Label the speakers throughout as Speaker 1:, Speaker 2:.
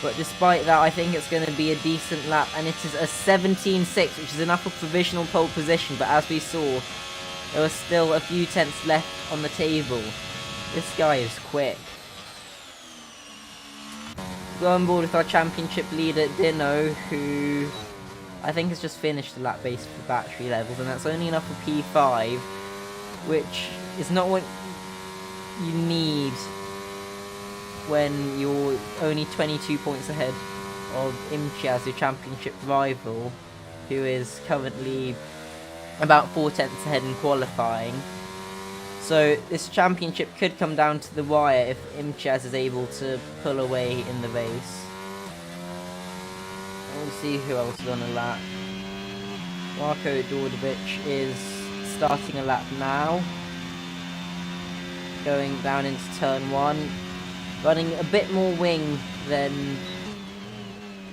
Speaker 1: But despite that, I think it's going to be a decent lap, and it is a 17.6, which is enough for provisional pole position, but as we saw, there was still a few tenths left on the table. This guy is quick. Go on board with our championship leader, Dino, who I think has just finished the lap base for battery levels, and that's only enough for P5, which is not what you need when you're only 22 points ahead of Imtiaz, your championship rival, who is currently about 4 tenths ahead in qualifying. So this championship could come down to the wire if Imtiaz is able to pull away in the race. We'll see who else is on a lap. Marko Dordovic is starting a lap now, going down into turn 1, running a bit more wing than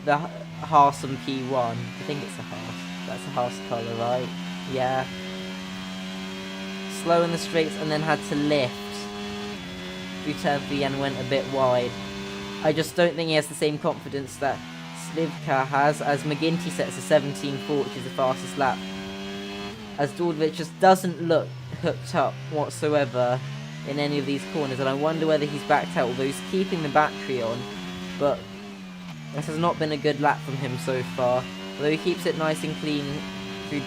Speaker 1: the Haas and P1. I think it's a Haas. That's a Haas colour, right? Yeah. Slow in the straights and then had to lift through turn 3 and went a bit wide. I just don't think he has the same confidence that Slivka has, as McGinty sets a 17.4, which is the fastest lap. As Dordovic just doesn't look hooked up whatsoever in any of these corners, and I wonder whether he's backed out, although he's keeping the battery on, but this has not been a good lap from him so far. Although he keeps it nice and clean through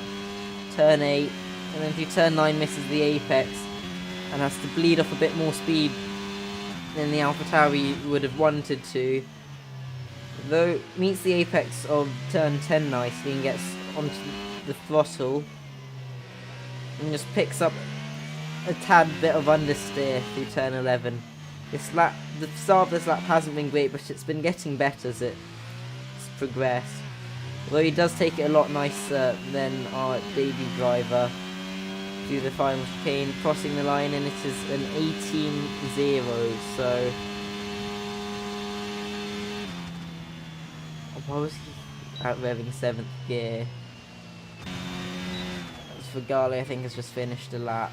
Speaker 1: turn 8, and then through turn 9 misses the apex, and has to bleed off a bit more speed than the AlphaTauri would have wanted to. Though meets the apex of turn 10 nicely and gets onto the throttle, and just picks up a tad bit of understeer through turn 11. This lap, the start of this lap hasn't been great, but it's been getting better as it's progressed. Although he does take it a lot nicer than our debut driver through the final chicane, crossing the line, and it is an 18.0, so why was he out revving 7th gear? As for Gali, I think has just finished a lap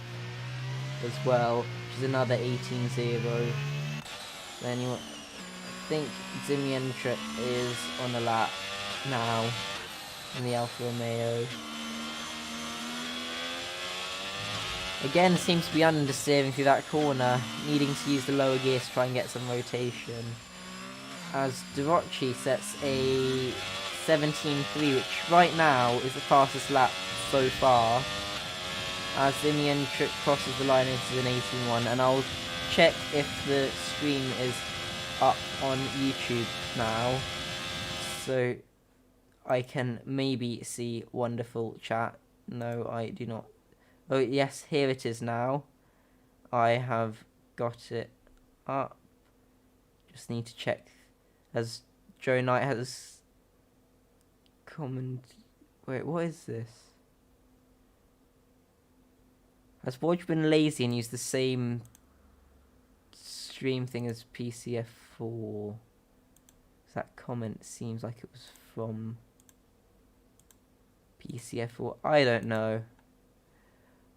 Speaker 1: as well, which is another 18.0. Then I think Zimienchuk is on the lap now in the Alfa Romeo. Again, seems to be understeering through that corner, needing to use the lower gear to try and get some rotation. As Dorocci sets a 17.3, which right now is the fastest lap so far. As Zimienchuk crosses the line into an 18.1, and I'll check if the stream is up on YouTube now, so I can maybe see wonderful chat. No, I do not. Oh yes, here it is now. I have got it up. Just need to check, as Joe Knight has comment. Wait, what is this? Has Forge been lazy and used the same stream thing as PC F4? That comment seems like it was from PC F4. I don't know.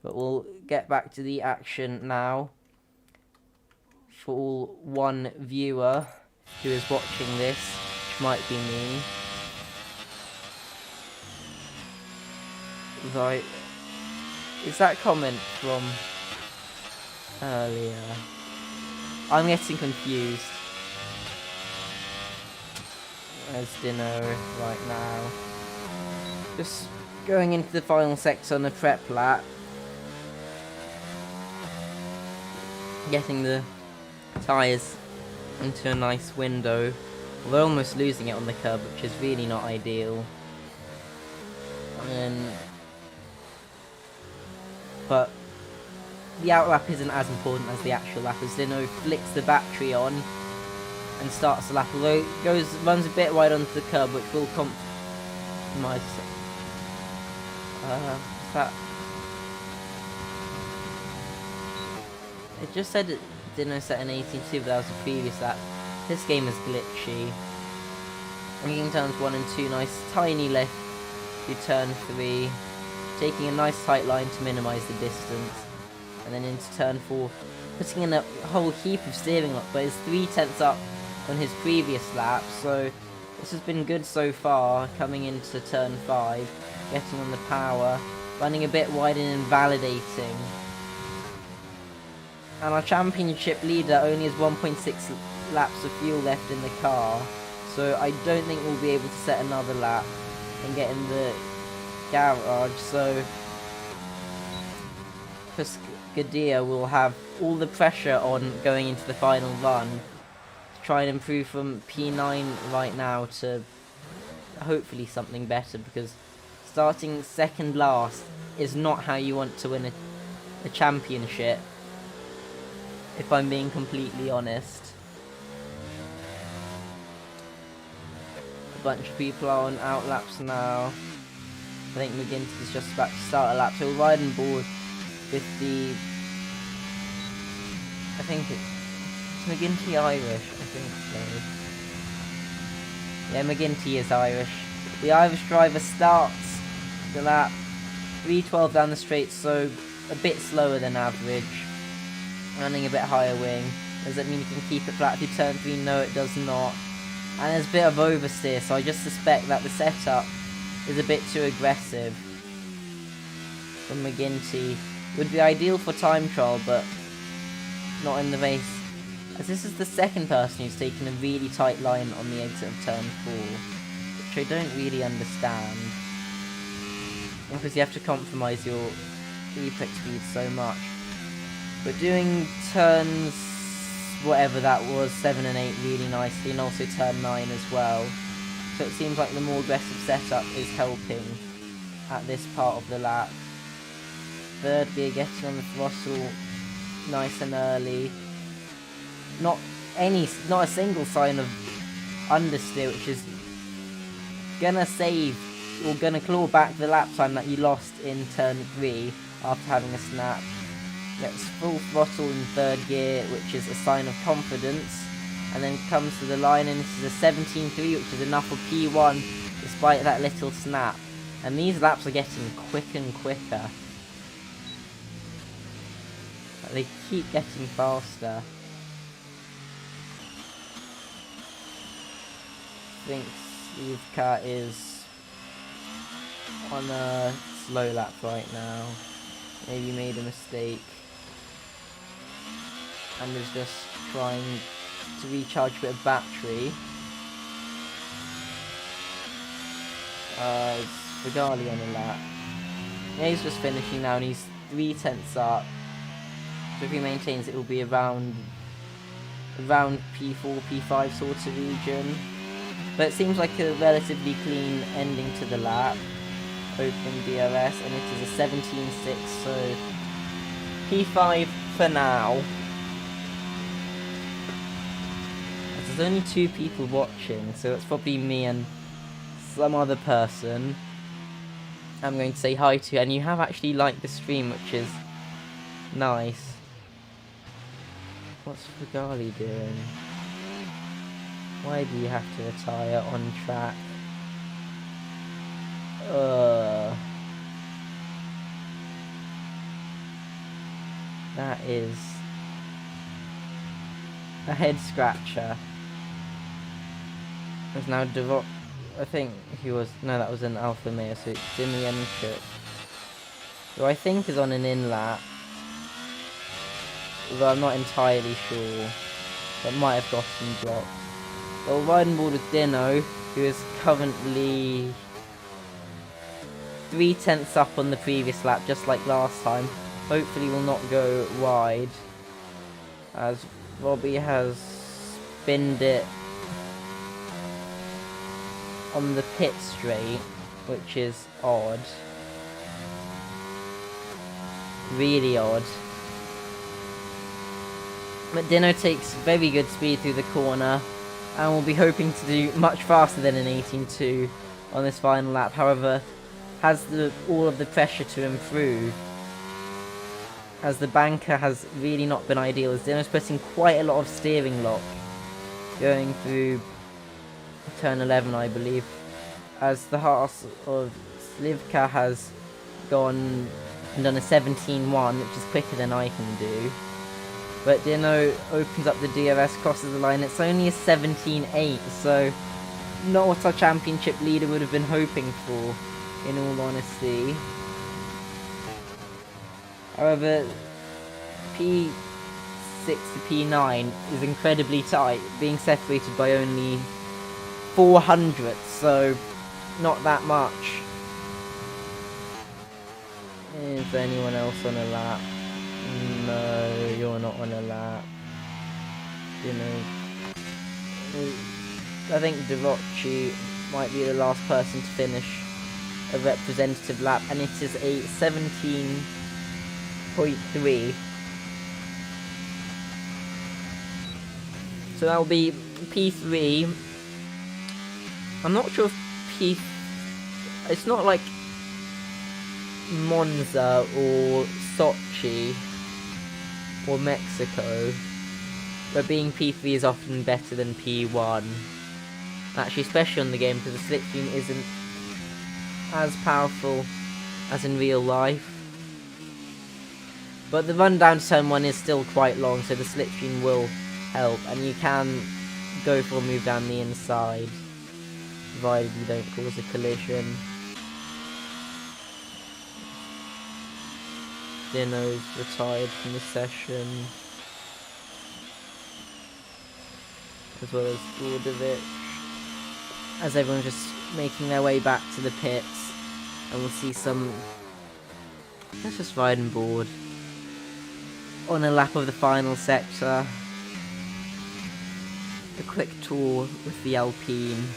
Speaker 1: But we'll get back to the action now. For one viewer who is watching this, which might be me. Right. Is that comment from earlier? I'm getting confused. There's Dino right now. Just going into the final sector on the prep lap. Getting the tyres into a nice window. We're almost losing it on the curb, which is really not ideal. But the outlap isn't as important as the actual lap, as Dino flicks the battery on and starts the lap, although it runs a bit wide onto the curb, which will compromise. That it just said it Dino set an 18.2, but that was the previous lap. This game is glitchy. Making turns 1 and 2, nice tiny left through turn 3, taking a nice tight line to minimise the distance, and then into turn 4, putting in a whole heap of steering lock, but is 3 tenths up on his previous lap, so this has been good so far, coming into turn 5, getting on the power, running a bit wide and invalidating. And our championship leader only has 1.6 laps of fuel left in the car, so I don't think we'll be able to set another lap and get in the garage, so Pescadia will have all the pressure on going into the final run to try and improve from P9 right now to hopefully something better, because starting second last is not how you want to win a championship, if I'm being completely honest. A bunch of people are on out laps now. I think McGinty is just about to start a lap, so we'll ride on board with the... I think it's McGinty Irish, I think so. Yeah, McGinty is Irish. The Irish driver starts the lap 3:12 down the straight, so a bit slower than average. Running a bit higher wing. Does that mean you can keep it flat through turn 3? No, it does not. And there's a bit of oversteer, so I just suspect that the setup is a bit too aggressive from McGinty. Would be ideal for time trial, but not in the race, as this is the second person who's taken a really tight line on the exit of turn 4, which I don't really understand, because you have to compromise your apex speed so much. But doing turns, whatever that was, 7 and 8 really nicely, and also turn 9 as well. So it seems like the more aggressive setup is helping at this part of the lap. Third gear getting on the throttle nice and early. Not a single sign of understeer, which is gonna save, or gonna claw back the lap time that you lost in turn 3 after having a snap. Gets full throttle in third gear, which is a sign of confidence, and then comes to the line, and this is a 17.3, which is enough for P1 despite that little snap. And these laps are getting quicker and quicker. They keep getting faster. I think Slivka is on a slow lap right now. Maybe made a mistake and is just trying to recharge a bit of battery. It's Fagali on a lap. Yeah, he's just finishing now, and he's 3/10 up. So if he maintains, it will be around P4, P5 sort of region. But it seems like a relatively clean ending to the lap. Open DRS, and it is a 17.6, so P5 for now. There's only 2 people watching, so it's probably me and some other person I'm going to say hi to, and you have actually liked the stream, which is nice. What's Fagali doing? Why do you have to retire on track? That is a head scratcher. There's now I think he was, no, that was an Alfa Romeo, so it's Dimienchuk, who I think is on an in-lap, although I'm not entirely sure. That might have gotten dropped. We'll ride on board with Dino, who is currently 3/10 up on the previous lap, just like last time. Hopefully will not go wide, as Robbie has spinned it on the pit straight, which is odd. Really odd. But Dino takes very good speed through the corner, and will be hoping to do much faster than an 18.2 on this final lap. However, has all of the pressure to improve, as the banker has really not been ideal, as Dino's putting quite a lot of steering lock going through turn 11, I believe, as the Haas of Slivka has gone and done a 17.1, which is quicker than I can do. But Dino opens up the DRS, crosses the line. It's only a 17.8, so not what our championship leader would have been hoping for, in all honesty. However, P6 to P9 is incredibly tight, being separated by only 400, so not that much. Is anyone else on a lap? No, you're not on a lap. You know, I think Derochi might be the last person to finish a representative lap, and it is a 17.3. So that'll be P3. I'm not sure if it's not like Monza or Sochi or Mexico, where being P3 is often better than P1. Actually, especially on the game, because the slipstream isn't as powerful as in real life. But the run down to turn 1 is still quite long, so the slipstream will help, and you can go for a move down the inside, provided you don't cause a collision. Dino's retired from the session, as well as Gordovic, as everyone's just making their way back to the pits, and we'll see some, let's just ride and board, on a lap of the final sector. A quick tour with the Alpine.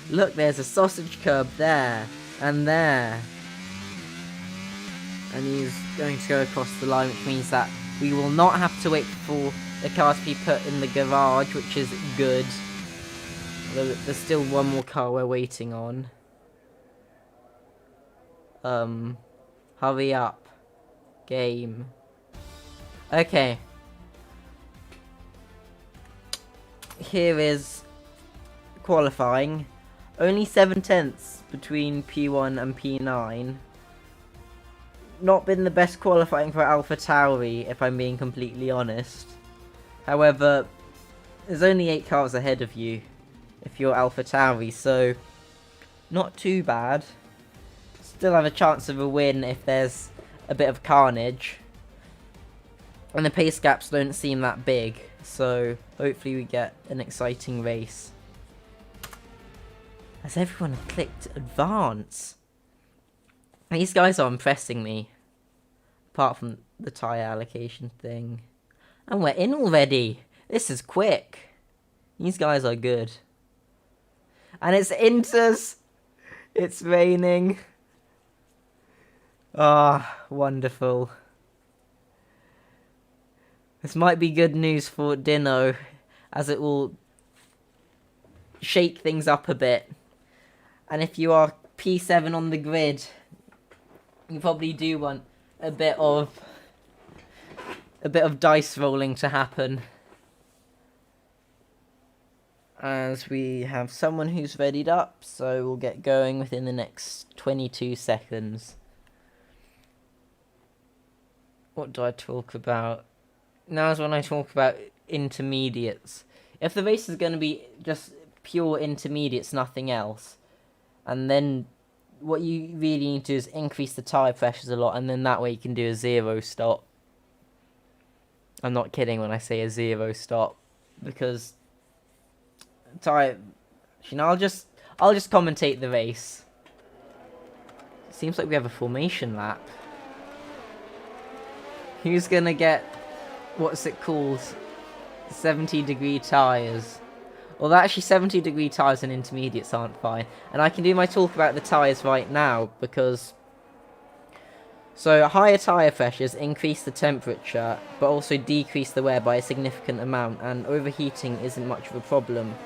Speaker 1: Look, there's a sausage curb there, and there. And he's going to go across the line, which means that we will not have to wait for the cars to be put in the garage, which is good. Although there's still one more car we're waiting on. Hurry up. Game. Okay. Here is qualifying. Only 7 tenths between P1 and P9. Not been the best qualifying for AlphaTauri, if I'm being completely honest. However, there's only 8 cars ahead of you if you're AlphaTauri, so not too bad. Still have a chance of a win if there's a bit of carnage. And the pace gaps don't seem that big, so hopefully we get an exciting race. Has everyone clicked advance? These guys are impressing me. Apart from the tyre allocation thing. And we're in already. This is quick. These guys are good. And it's Inters. It's raining. Ah, wonderful. This might be good news for Dino, as it will shake things up a bit. And if you are P7 on the grid, you probably do want a bit of dice rolling to happen. As we have someone who's readied up, so we'll get going within the next 22 seconds. What do I talk about? Now is when I talk about intermediates. If the race is going to be just pure intermediates, nothing else, and then what you really need to do is increase the tyre pressures a lot, and then that way you can do a 0 stop. I'm not kidding when I say a 0 stop, because tyre. You know, I'll just commentate the race. Seems like we have a formation lap. Who's gonna get, what's it called, 70-degree tyres? Well, actually 70-degree tyres and intermediates aren't fine. And I can do my talk about the tyres right now, because so higher tyre pressures increase the temperature, but also decrease the wear by a significant amount, and overheating isn't much of a problem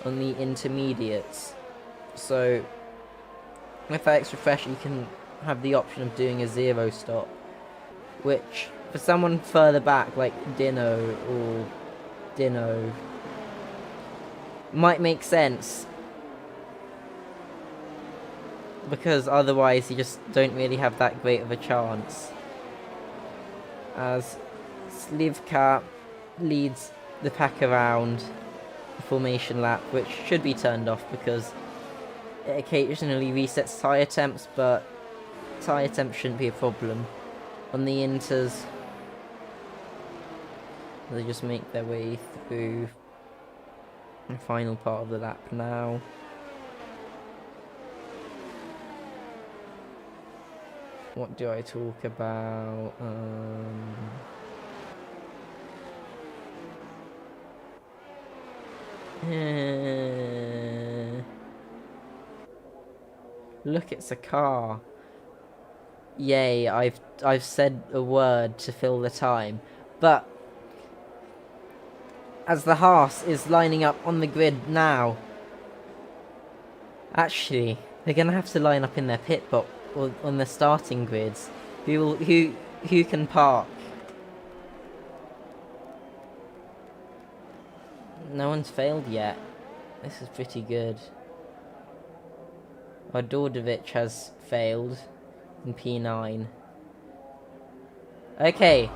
Speaker 1: on the intermediates. So with that extra pressure, you can have the option of doing a 0 stop, which for someone further back like Dino might make sense, because otherwise you just don't really have that great of a chance. As Slivka leads the pack around the formation lap, which should be turned off because it occasionally resets tyre temps, but tyre temps shouldn't be a problem. On the inters, they just make their way through the final part of the lap now. What do I talk about? Look, it's a car. Yay, I've said a word to fill the time. But as the Haas is lining up on the grid now, actually, they're gonna have to line up in their pit box or on the starting grids. Who can park? No one's failed yet. This is pretty good. Dordovic has failed in P9. Okay.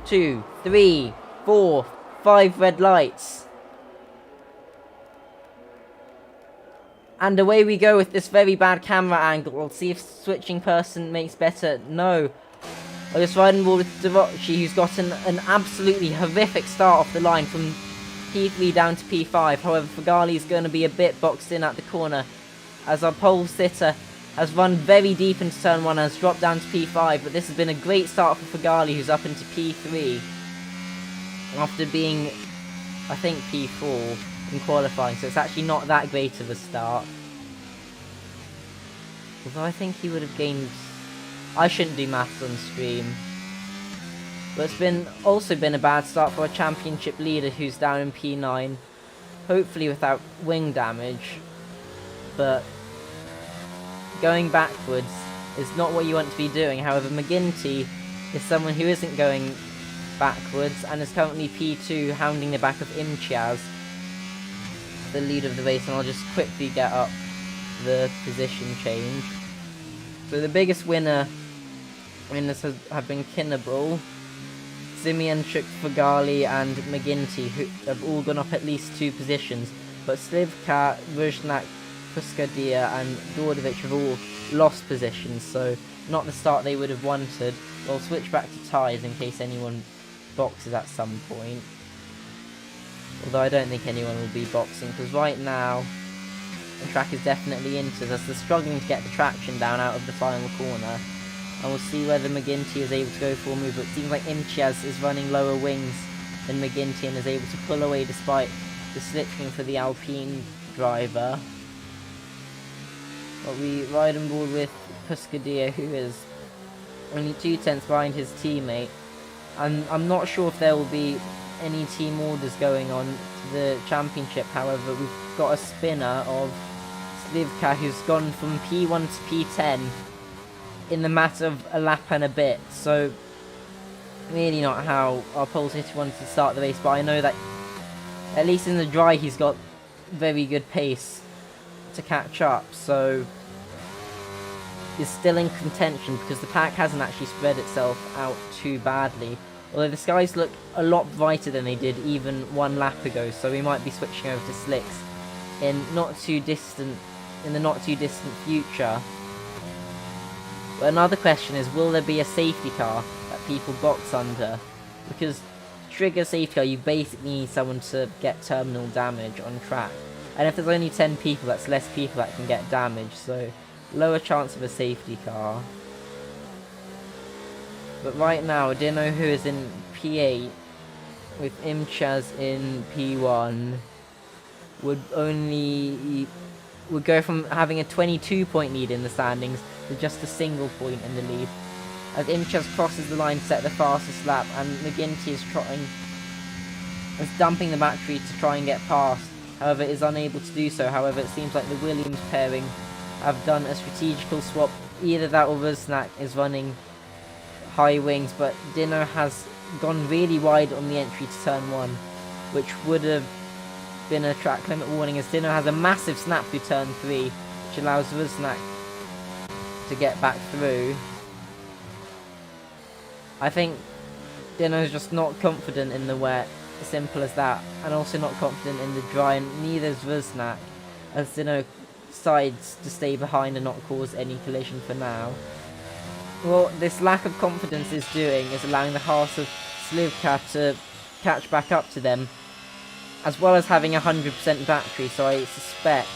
Speaker 1: 2, 3, 4, 5 red lights. And away we go with this very bad camera angle. We'll see if switching person makes better. No. I just riding ball with Devochi, who's gotten an absolutely horrific start off the line from P3 down to P5. However, Fagali is going to be a bit boxed in at the corner, as our pole sitter has run very deep into turn 1 and has dropped down to P5. But this has been a great start for Fagali, who's up into P3 after being, I think, P4 in qualifying, so it's actually not that great of a start. Although I think he would have gained... I shouldn't do maths on stream. But it's also been a bad start for a championship leader who's down in P9. Hopefully without wing damage. But going backwards is not what you want to be doing. However, McGinty is someone who isn't going backwards and is currently P2, hounding the back of Imchiaz, the lead of the race. And I'll just quickly get up the position change. So the biggest winner in this have been Kinnable, Simeonchuk, Fagali and McGinty, who have all gone up at least 2 positions. But Slivka, Ruznak, Puskadia and Dordovic have all lost positions, so not the start they would have wanted. I'll switch back to tyres in case anyone boxes at some point. Although I don't think anyone will be boxing, because right now the track is definitely into us. They're struggling to get the traction down out of the final corner. And we'll see whether McGinty is able to go for a move. But it seems like Imchiaz is running lower wings than McGinty and is able to pull away despite the slipstream for the Alpine driver. But we ride on board with Puskadia, who is only 2/10 behind his teammate. And I'm not sure if there will be any team orders going on to the championship. However, we've got a spinner of Slivka who's gone from P1 to P10 in the matter of a lap and a bit. So really not how our pole sitter wanted to start the race, but I know that at least in the dry he's got very good pace to catch up, so is still in contention because the pack hasn't actually spread itself out too badly. Although the skies look a lot brighter than they did even 1 lap ago, so we might be switching over to slicks in the not too distant future. But another question is, will there be a safety car that people box under? Because to trigger safety car, you basically need someone to get terminal damage on track. And if there's only 10 people, that's less people that can get damage, so lower chance of a safety car. But right now, Dino, who is in P8 with Imchaz in P1, would go from having a 22-point lead in the standings to just a single point in the lead. As Imchaz crosses the line to set the fastest lap, and McGinty is dumping the battery to try and get past. However, is unable to do so. However, it seems like the Williams pairing have done a strategical swap. Either that or Rusnak is running high wings, but Dino has gone really wide on the entry to turn 1, which would have been a track limit warning, as Dino has a massive snap through turn 3, which allows Rusnak to get back through. I think Dino's just not confident in the wet, simple as that, and also not confident in the dry, and neither is Rusnak, as Dino decides to stay behind and not cause any collision for now. What this lack of confidence is doing is allowing the Haas of Slivka to catch back up to them, as well as having 100% battery, so I suspect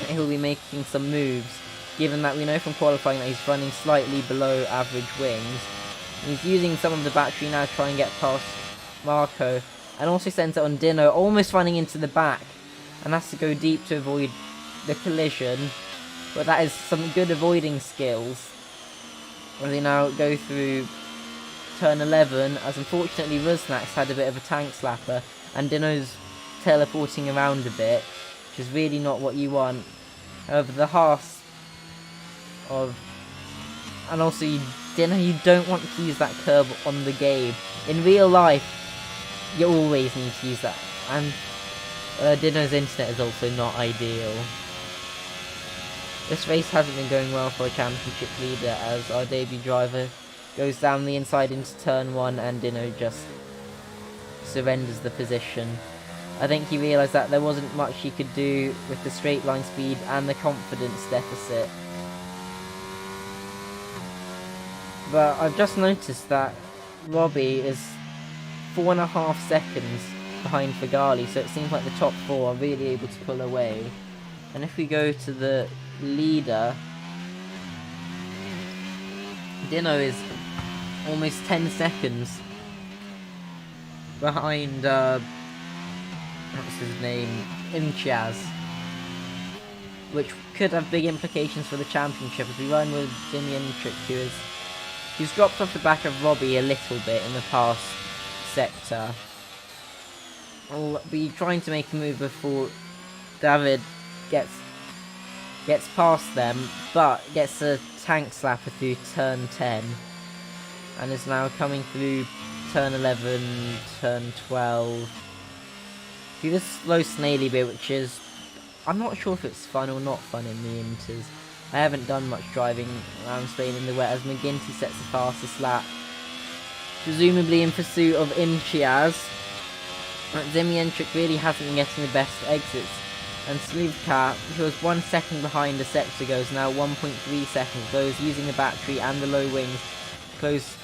Speaker 1: that he'll be making some moves, given that we know from qualifying that he's running slightly below average wings. He's using some of the battery now to try and get past Marco, and also sends it on Dino, almost running into the back, and has to go deep to avoid the collision, but that is some good avoiding skills. As they now go through turn 11, as unfortunately Rusnak's had a bit of a tank slapper, and Dino's teleporting around a bit, which is really not what you want. However, the Haas of... and also, Dino, you don't want to use that curb on the game. In real life, you always need to use that. And Dino's internet is also not ideal. This race hasn't been going well for a championship leader, as our debut driver goes down the inside into turn 1 and Dino just surrenders the position. I think he realised that there wasn't much he could do with the straight line speed and the confidence deficit. But I've just noticed that Robbie is 4.5 seconds behind Fagali, so it seems like the top 4 are really able to pull away. And if we go to the leader, Dino is almost 10 seconds behind, what's his name, Imchiaz, which could have big implications for the championship as we run with Dimyanchuk, who's dropped off the back of Robbie a little bit in the past sector. I'll be trying to make a move before David gets past them, but gets a tank slapper through turn 10, and is now coming through turn 11, turn 12, through this slow snaily bit, which is, I'm not sure if it's fun or not fun in the inters. I haven't done much driving around Spain in the wet, as McGinty sets the fastest lap, presumably in pursuit of Imchiaz. Zimienchuk really hasn't been getting the best exits, and Slivka, who was 1 second behind a sector ago, is now 1.3 seconds, though is using the battery and the low wings to close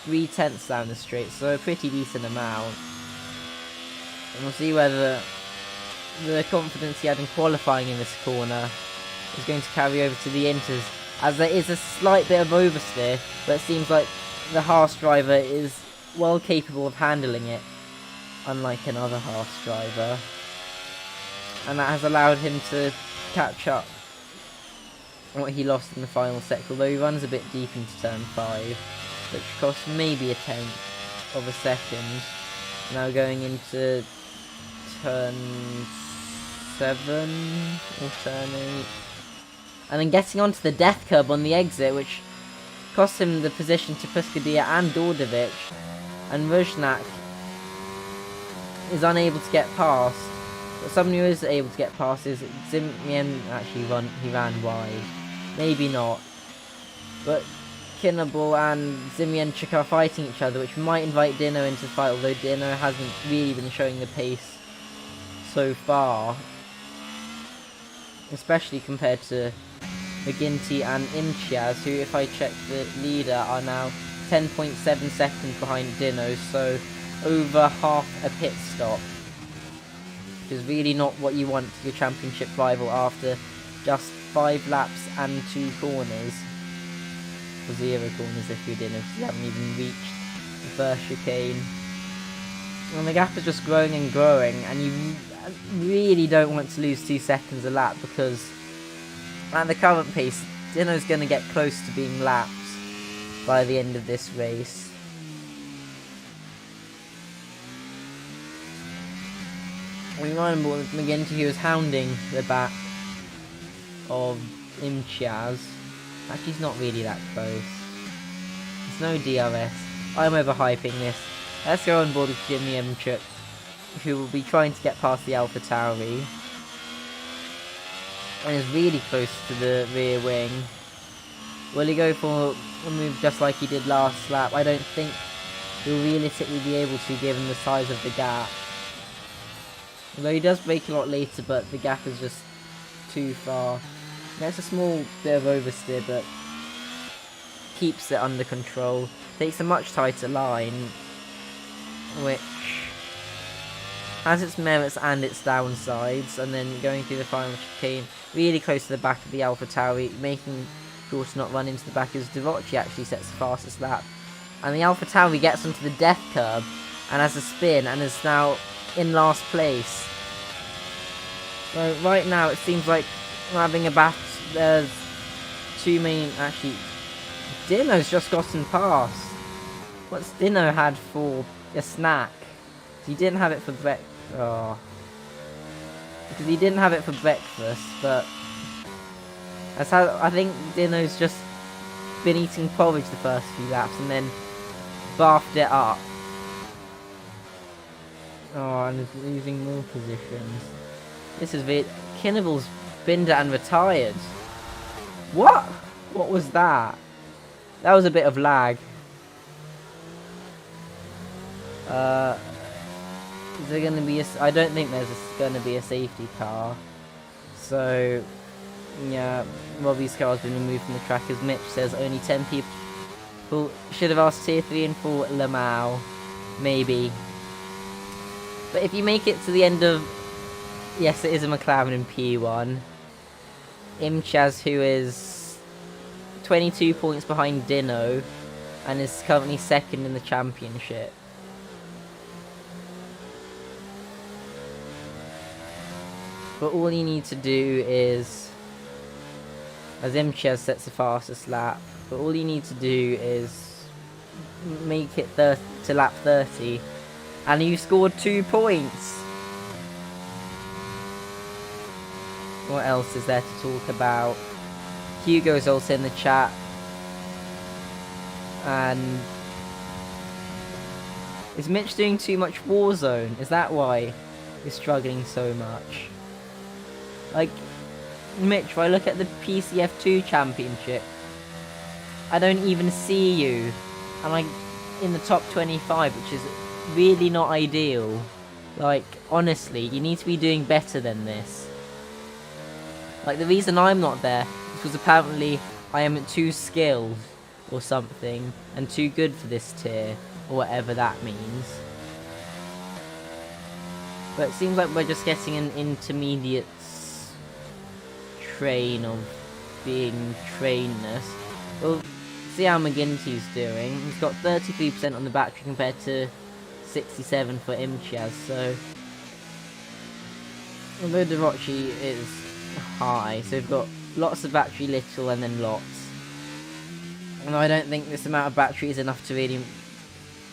Speaker 1: 3/10 down the straight, so a pretty decent amount. And we'll see whether the confidence he had in qualifying in this corner is going to carry over to the inters, as there is a slight bit of oversteer, but it seems like the Haas driver is well capable of handling it, unlike another Haas driver, and that has allowed him to catch up what he lost in the final sector, although he runs a bit deep into turn 5, which costs maybe a 1/10 of a second. Now going into turn 7 or turn 8, and then getting onto the death curb on the exit, which cost him the position to Puskadia and Dordovic, and Ruznak is unable to get past. But someone who is able to get past is Zimien. Actually, he ran wide. Maybe not. But Kinnable and Zimienchuk are fighting each other, which might invite Dino into the fight, although Dino hasn't really been showing the pace so far, especially compared to McGinty and Imchiaz, who, if I check the leader, are now 10.7 seconds behind Dino, so over half a pit stop, which is really not what you want your championship rival after just 5 laps and 2 corners, or 0 corners if you're Dino, because you haven't even reached the first chicane. And the gap is just growing and growing, and you really don't want to lose 2 seconds a lap, because at the current pace, Dino's going to get close to being lapped by the end of this race. We remember with McGinty, who was hounding the back of Imchiaz. Actually, he's not really that close. There's no DRS. I'm overhyping this. Let's go on board with Jimmy Imchuk, who will be trying to get past the Alpha Tauri, and is really close to the rear wing. Will he go for a move just like he did last lap? I don't think he'll realistically be able to, given the size of the gap. Although he does brake a lot later, but the gap is just too far. There's a small bit of oversteer, but keeps it under control. Takes a much tighter line, which has its merits and its downsides. And then going through the final chicane, really close to the back of the AlphaTauri, making sure to not run into the back, as Divockey actually sets the fastest lap. And the AlphaTauri gets onto the death curb and has a spin and is now in last place. So right now it seems like we're having a battle. There's two main... Actually, Dino's just gotten past. What's Dino had for a snack? He didn't have it for breakfast. Oh. Because he didn't have it for breakfast, but... That's how... I think Dino's just been eating porridge the first few laps and then bathed it up. Oh, and is losing more positions. This is weird. Kinnable's binned it and retired. What? What was that? That was a bit of lag. Is there going to be a... I don't think there's going to be a safety car. So, yeah, Robbie's car has been removed from the track, as Mitch says only 10 people should have asked Tier 3 and 4 Lamau. Maybe. But if you make it to the end of... Yes, it is a McLaren in P1. Imchaz, who is 22 points behind Dino and is currently second in the championship. But all you need to do is, as Imchaz sets the fastest lap, but all you need to do is make it to lap 30 and you scored 2 points. What else is there to talk about? Hugo's also in the chat. And is Mitch doing too much Warzone? Is that why you're struggling so much? Like, Mitch, if I look at the PC F2 championship, I don't even see you. And I'm in the top 25, which is really not ideal. Like, honestly, you need to be doing better than this. Like, the reason I'm not there is because apparently I am too skilled or something, and too good for this tier, or whatever that means. But it seems like we're just getting an intermediate train of being trainless. Well, see how McGinty's doing. He's got 33% on the battery compared to 67 for Imchaz, so... Although Divockey is high, so we've got lots of battery, little, and then lots. And I don't think this amount of battery is enough to really...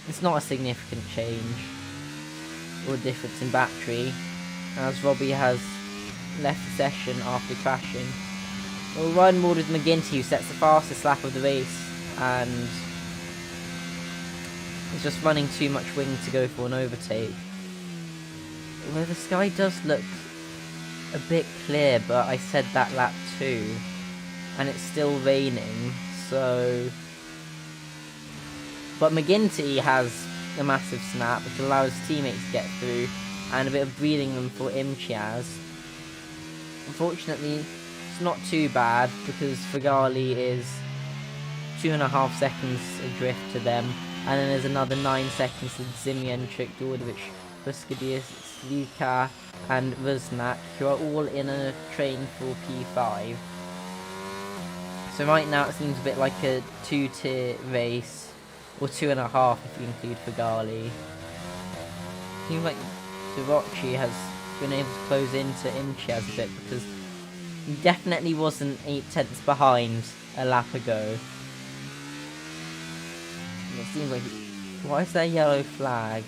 Speaker 1: It's not a significant change or difference in battery, as Robbie has left the session after crashing. Well, riding board with McGinty, who sets the fastest lap of the race, and is just running too much wing to go for an overtake. Although the sky does look a bit clear, but I said that lap too, and it's still raining, so... But McGinty has a massive snap, which allows teammates to get through, and a bit of breathing room for Imchaz. Unfortunately, it's not too bad, because Fagali is 2.5 seconds adrift to them, and then there's another 9 seconds to Zimjanchuk, Dordovic, Buskadius, Luka, and Rusnak, who are all in a train for P5. So right now it seems a bit like a 2-tier race, or 2.5 if you include Fagali. Seems like Divockey has been able to close into Imchaz a bit, because he definitely wasn't 8/10 behind a lap ago. And it seems like... Why is there a yellow flag?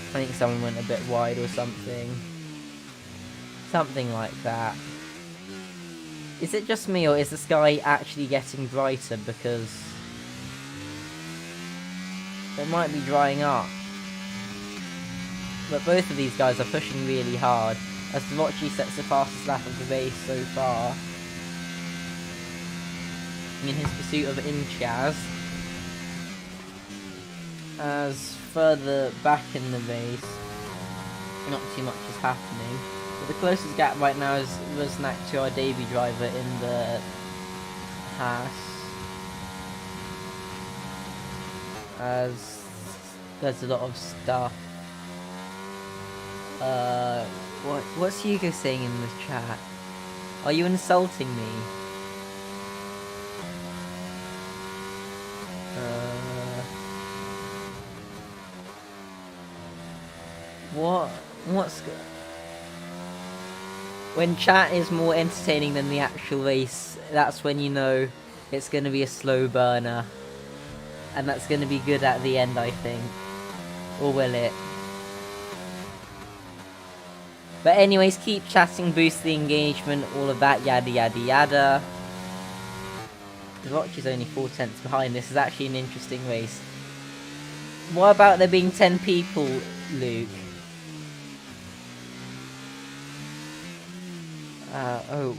Speaker 1: I think someone went a bit wide or something. Something like that. Is it just me, or is the sky actually getting brighter? Because it might be drying up. But both of these guys are pushing really hard, as Divockey sets the fastest lap of the race so far in his pursuit of Imchaz. as further back in the race, not too much is happening. But the closest gap right now is Rusnak to our debut driver in the Haas, as there's a lot of stuff. What's Hugo saying in the chat? Are you insulting me? When chat is more entertaining than the actual race, that's when you know it's going to be a slow burner. And that's going to be good at the end, I think. Or will it? But anyways, keep chatting, boost the engagement, all of that, yada yada yada. The watch is only 4 tenths behind. This is actually an interesting race. What about there being 10 people, Luke?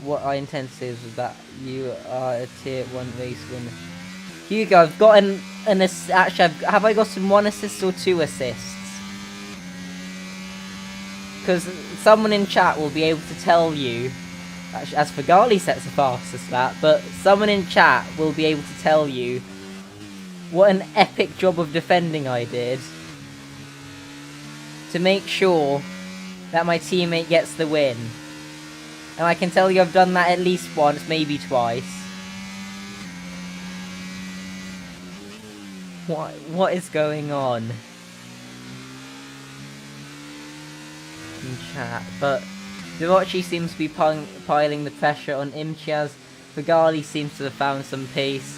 Speaker 1: What I intend to say is that you are a tier 1 race winner. Hugo, I've gotten have I gotten 1 assist or 2 assists? Because someone in chat will be able to tell you, actually, as Fagali sets the fastest lap, but someone in chat will be able to tell you what an epic job of defending I did to make sure that my teammate gets the win. And I can tell you I've done that at least once, maybe twice. What is going on in chat? But Devochi seems to be piling the pressure on Imtiaz. Fagali seems to have found some pace.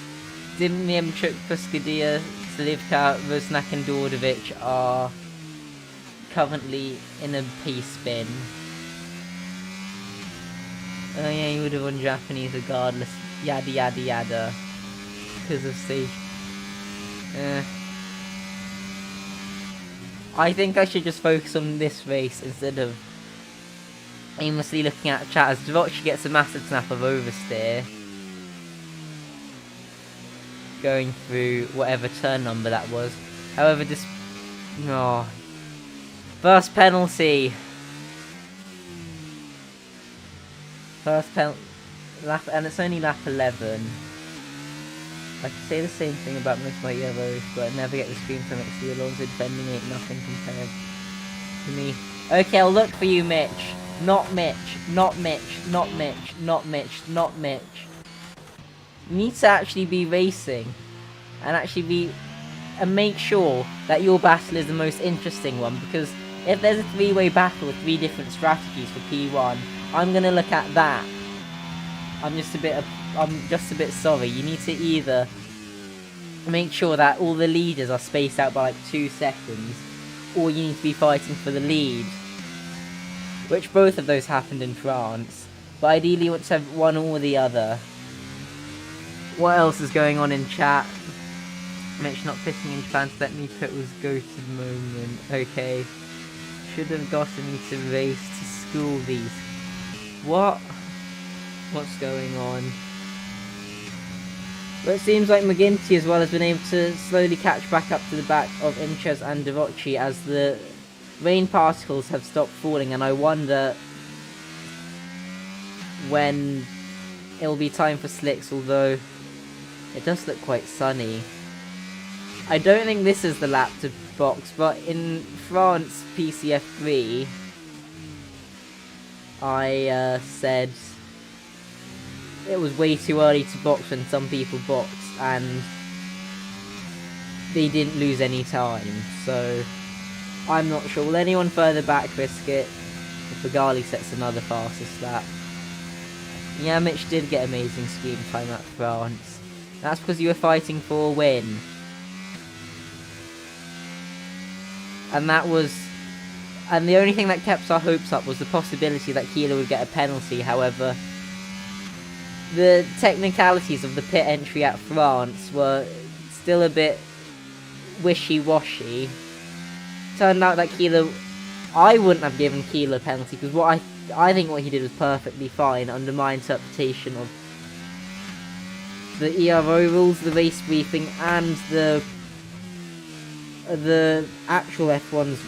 Speaker 1: Dimniemchuk, Puskadia, Slivka, Rusnak and Dordovic are currently in a pace spin. Oh yeah, you would have won Japanese regardless. Yada yada yada. Because of stage. I think I should just focus on this race instead of aimlessly looking at chat, as Devochi gets a massive snap of oversteer. Going through whatever turn number that was. However, this... Oh. First penalty. Lap, and it's only lap 11. I could say the same thing about most of my yellows, but I never get the screen from XD. Alonso defending 8-0 compared to me. Okay, I'll look for you, Mitch. Not Mitch. Not Mitch. Not Mitch. Not Mitch. Not Mitch. You need to actually be racing. And actually make sure that your battle is the most interesting one. Because if there's a 3-way battle with 3 different strategies for P1, I'm gonna look at that. I'm just a bit sorry. You need to either make sure that all the leaders are spaced out by like 2 seconds, or you need to be fighting for the lead. Which both of those happened in France. But ideally you want to have one or the other. What else is going on in chat? Mitch not fitting in Japan to let me put was goated moment. Okay. Should have gotten me to race to school these. What? What's going on? But it seems like McGinty as well has been able to slowly catch back up to the back of Imchez and Devochi as the rain particles have stopped falling, and I wonder when it'll be time for slicks, although it does look quite sunny. I don't think this is the lap to box, but in France PC F3 I said it was way too early to box when some people boxed, and they didn't lose any time, so I'm not sure. Will anyone further back risk it if Fagali sets another fastest lap? Yeah, Mitch did get amazing screen time at France. That's because you were fighting for a win. And the only thing that kept our hopes up was the possibility that Keeler would get a penalty. However, the technicalities of the pit entry at France were still a bit wishy-washy. Turned out that Keeler... I wouldn't have given Keeler a penalty, because I think what he did was perfectly fine under my interpretation of the ERO rules, the race briefing, and the the actual F1's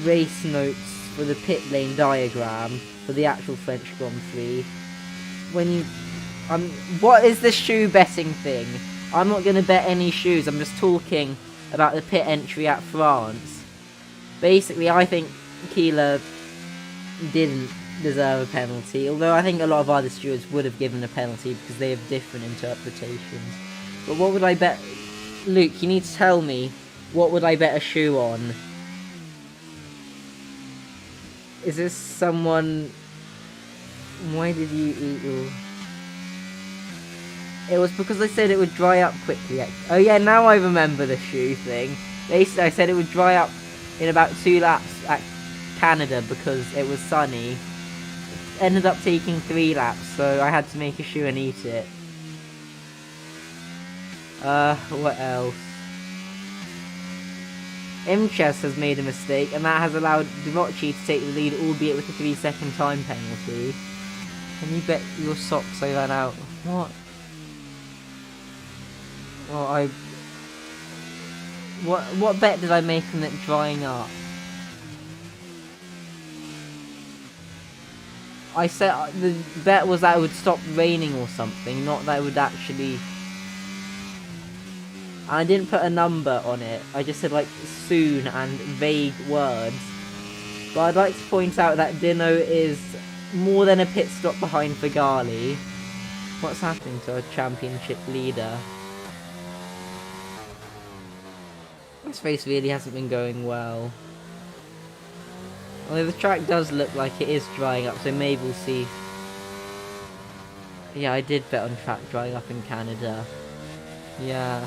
Speaker 1: race notes for the pit lane diagram for the actual French Grand Prix. When you, what is the shoe betting thing? I'm not gonna bet any shoes. I'm just talking about the pit entry at France. Basically, I think Keeler didn't deserve a penalty, although I think a lot of other stewards would have given a penalty because they have different interpretations. But what would I bet? Luke, you need to tell me, what would I bet a shoe on? Is this someone... Why did you eat your... It was because they said it would dry up quickly. Oh yeah, now I remember the shoe thing. Basically, I said it would dry up in about 2 laps at Canada because it was sunny. It ended up taking 3 laps, so I had to make a shoe and eat it. What else? Imches has made a mistake, and that has allowed Divochi to take the lead, albeit with a 3-second time penalty. Can you bet your socks I ran out? What? Well, What bet did I make on it drying up? I said the bet was that it would stop raining or something, not that it would actually... I didn't put a number on it, I just said like soon and vague words. But I'd like to point out that Dino is more than a pit stop behind Fagali. What's happening to our championship leader? This race really hasn't been going well. Although the track does look like it is drying up, so maybe we'll see. Yeah, I did bet on track drying up in Canada. Yeah.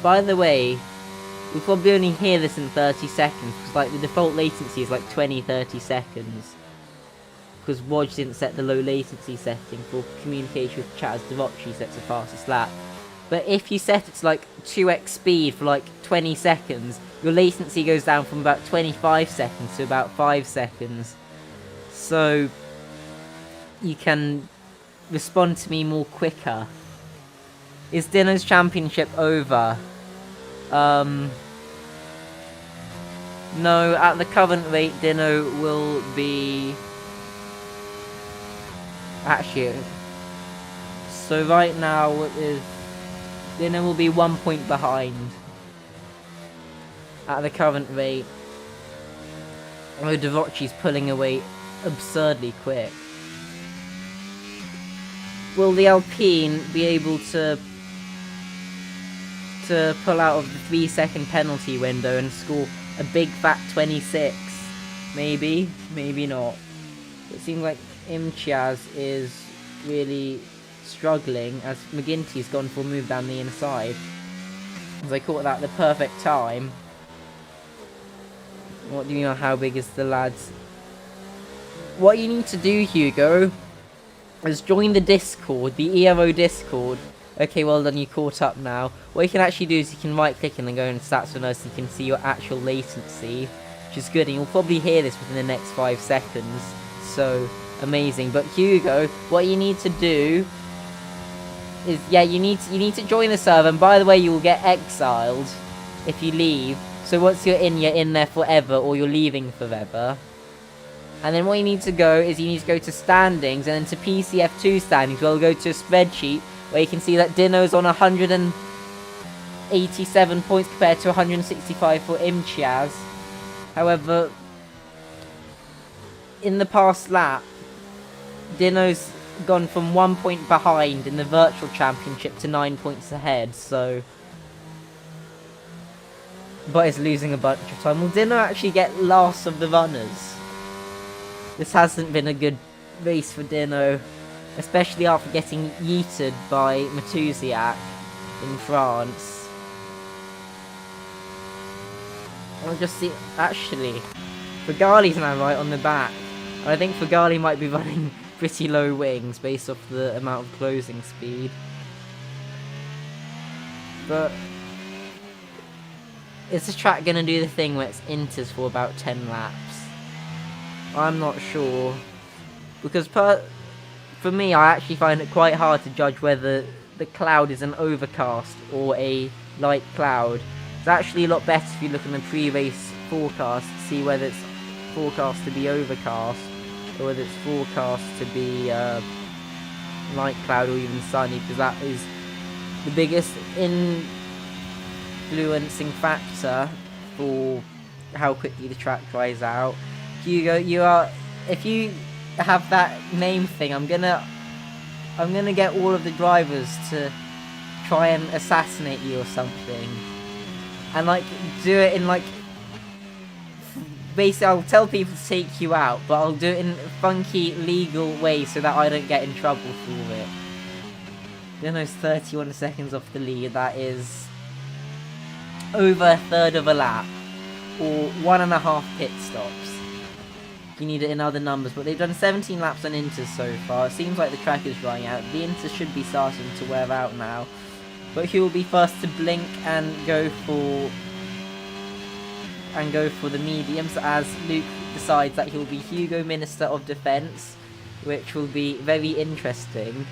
Speaker 1: By the way, we'll probably only hear this in 30 seconds, because like the default latency is like 20-30 seconds. Because Wodge didn't set the low latency setting for communication with chat as Divochi sets the fastest lap. But if you set it to like 2x speed for like 20 seconds, your latency goes down from about 25 seconds to about 5 seconds. So you can respond to me more quicker. Is Dino's championship over? No, at the current rate, Dino will be... Actually, so right now Dino will be 1 point behind at the current rate. Although Divochi's pulling away absurdly quick. Will the Alpine be able to pull out of the 3-second penalty window and score a big fat 26? Maybe, maybe not. It seems like Imchiaz is really struggling as McGinty's gone for a move down the inside. As I caught that at the perfect time. What do you know? How big is the lads? What you need to do, Hugo, is join the Discord, the Ero Discord. Okay, well done, you caught up now. What you can actually do is you can right click and then go into stats for notes and you can see your actual latency, which is good, and you'll probably hear this within the next 5 seconds. So amazing. But Hugo, what you need to do is, yeah, you need to join the server, and by the way, you will get exiled if you leave. So once you're in there forever, or you're leaving forever. And then what you need to go is you need to go to standings, and then to PC F2 standings, where we'll go to a spreadsheet where you can see that Dino's on 187 points compared to 165 for Imchiaz. However, in the past lap, Dino's gone from 1 point behind in the virtual championship to 9 points ahead, so... But is losing a bunch of time. Will Dino actually get last of the runners? This hasn't been a good race for Dino, especially after getting yeeted by Matusiak in France. I'll just see... Actually, Fagali's now right on the back. And I think Fagali might be running pretty low wings based off the amount of closing speed. But... is this track going to do the thing where it's inters for about 10 laps? I'm not sure. Because for me, I actually find it quite hard to judge whether the cloud is an overcast or a light cloud. It's actually a lot better if you look in the pre-race forecast to see whether it's forecast to be overcast or whether it's forecast to be light cloud or even sunny, because that is the biggest influencing factor for how quickly the track dries out. Hugo, if you have that name thing, I'm gonna get all of the drivers to try and assassinate you or something, and like do it in like, basically I'll tell people to take you out, but I'll do it in a funky legal way so that I don't get in trouble for it. Renault's 31 seconds off the lead. That is over a third of a lap, or 1.5 pit stops. You need it in other numbers, but they've done 17 laps on Inters so far. It seems like the track is drying out. The Inters should be starting to wear out now, but he will be first to blink and go for the mediums as Luke decides that he'll be Hugo Minister of Defence, which will be very interesting.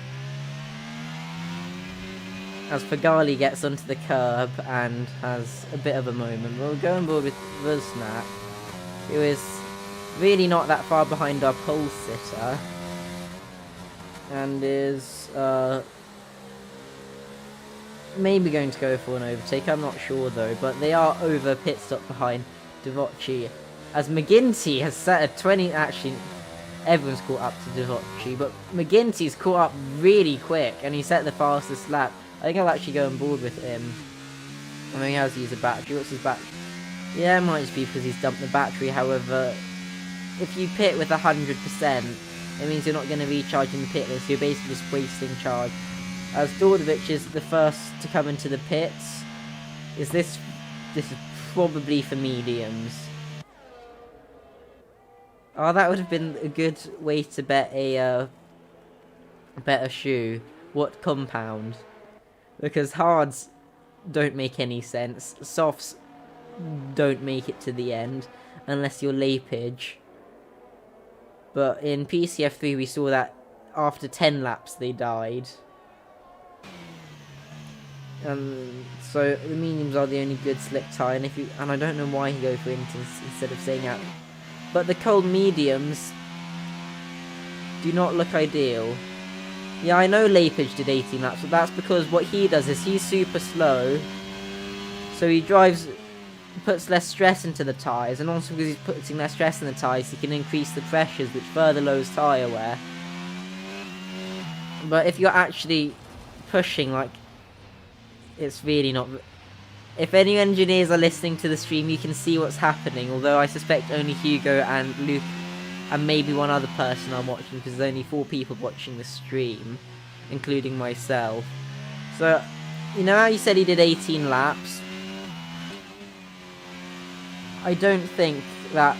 Speaker 1: As Fagali gets onto the curb and has a bit of a moment. We'll go on board with Rusnak, who is really not that far behind our pole sitter, and is maybe going to go for an overtake. I'm not sure though, but they are over pit stop behind Devocci, as McGinty has set a 20. Actually, everyone's caught up to Devocci, but McGinty's caught up really quick and he set the fastest lap. I think I'll actually go on board with him. I mean, he has to use a battery. What's his battery? Yeah, it might just be because he's dumped the battery. However, if you pit with 100%, it means you're not going to recharge in the pit lane, so you're basically just wasting charge. As Dordovic is the first to come into the pits, this is probably for mediums. Oh, that would have been a good way to bet a better shoe. What compound? Because hards don't make any sense. Softs don't make it to the end unless you're Lapage. But in PCF3 we saw that after 10 laps they died. So the mediums are the only good slick tyre, and I don't know why he goes for Inters instead of saying out. But the cold mediums do not look ideal. Yeah, I know Lapage did 18 laps, but that's because what he does is he's super slow, so he puts less stress into the tyres, and also because he's putting less stress in the tyres, he can increase the pressures, which further lowers tyre wear. But if you're actually pushing, like, it's really not. If any engineers are listening to the stream, you can see what's happening, although I suspect only Hugo and Luke and maybe one other person are watching, because there's only 4 people watching the stream, including myself. So, you know how you said he did 18 laps? I don't think that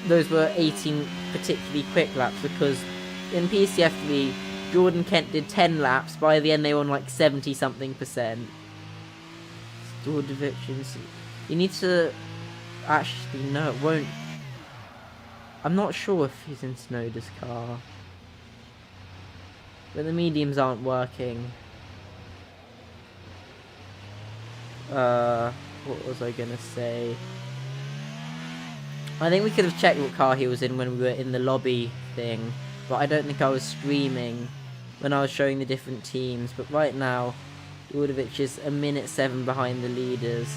Speaker 1: those were 18 particularly quick laps, because in PCF3, Jordan Kent did 10 laps. By the end, they were on like 70-something%. You need to... Actually, no, it won't. I'm not sure if he's in Snowder's car. But the mediums aren't working. What was I gonna say? I think we could have checked what car he was in when we were in the lobby thing, but I don't think I was streaming when I was showing the different teams. But right now, Dordovic is a minute 7 behind the leaders.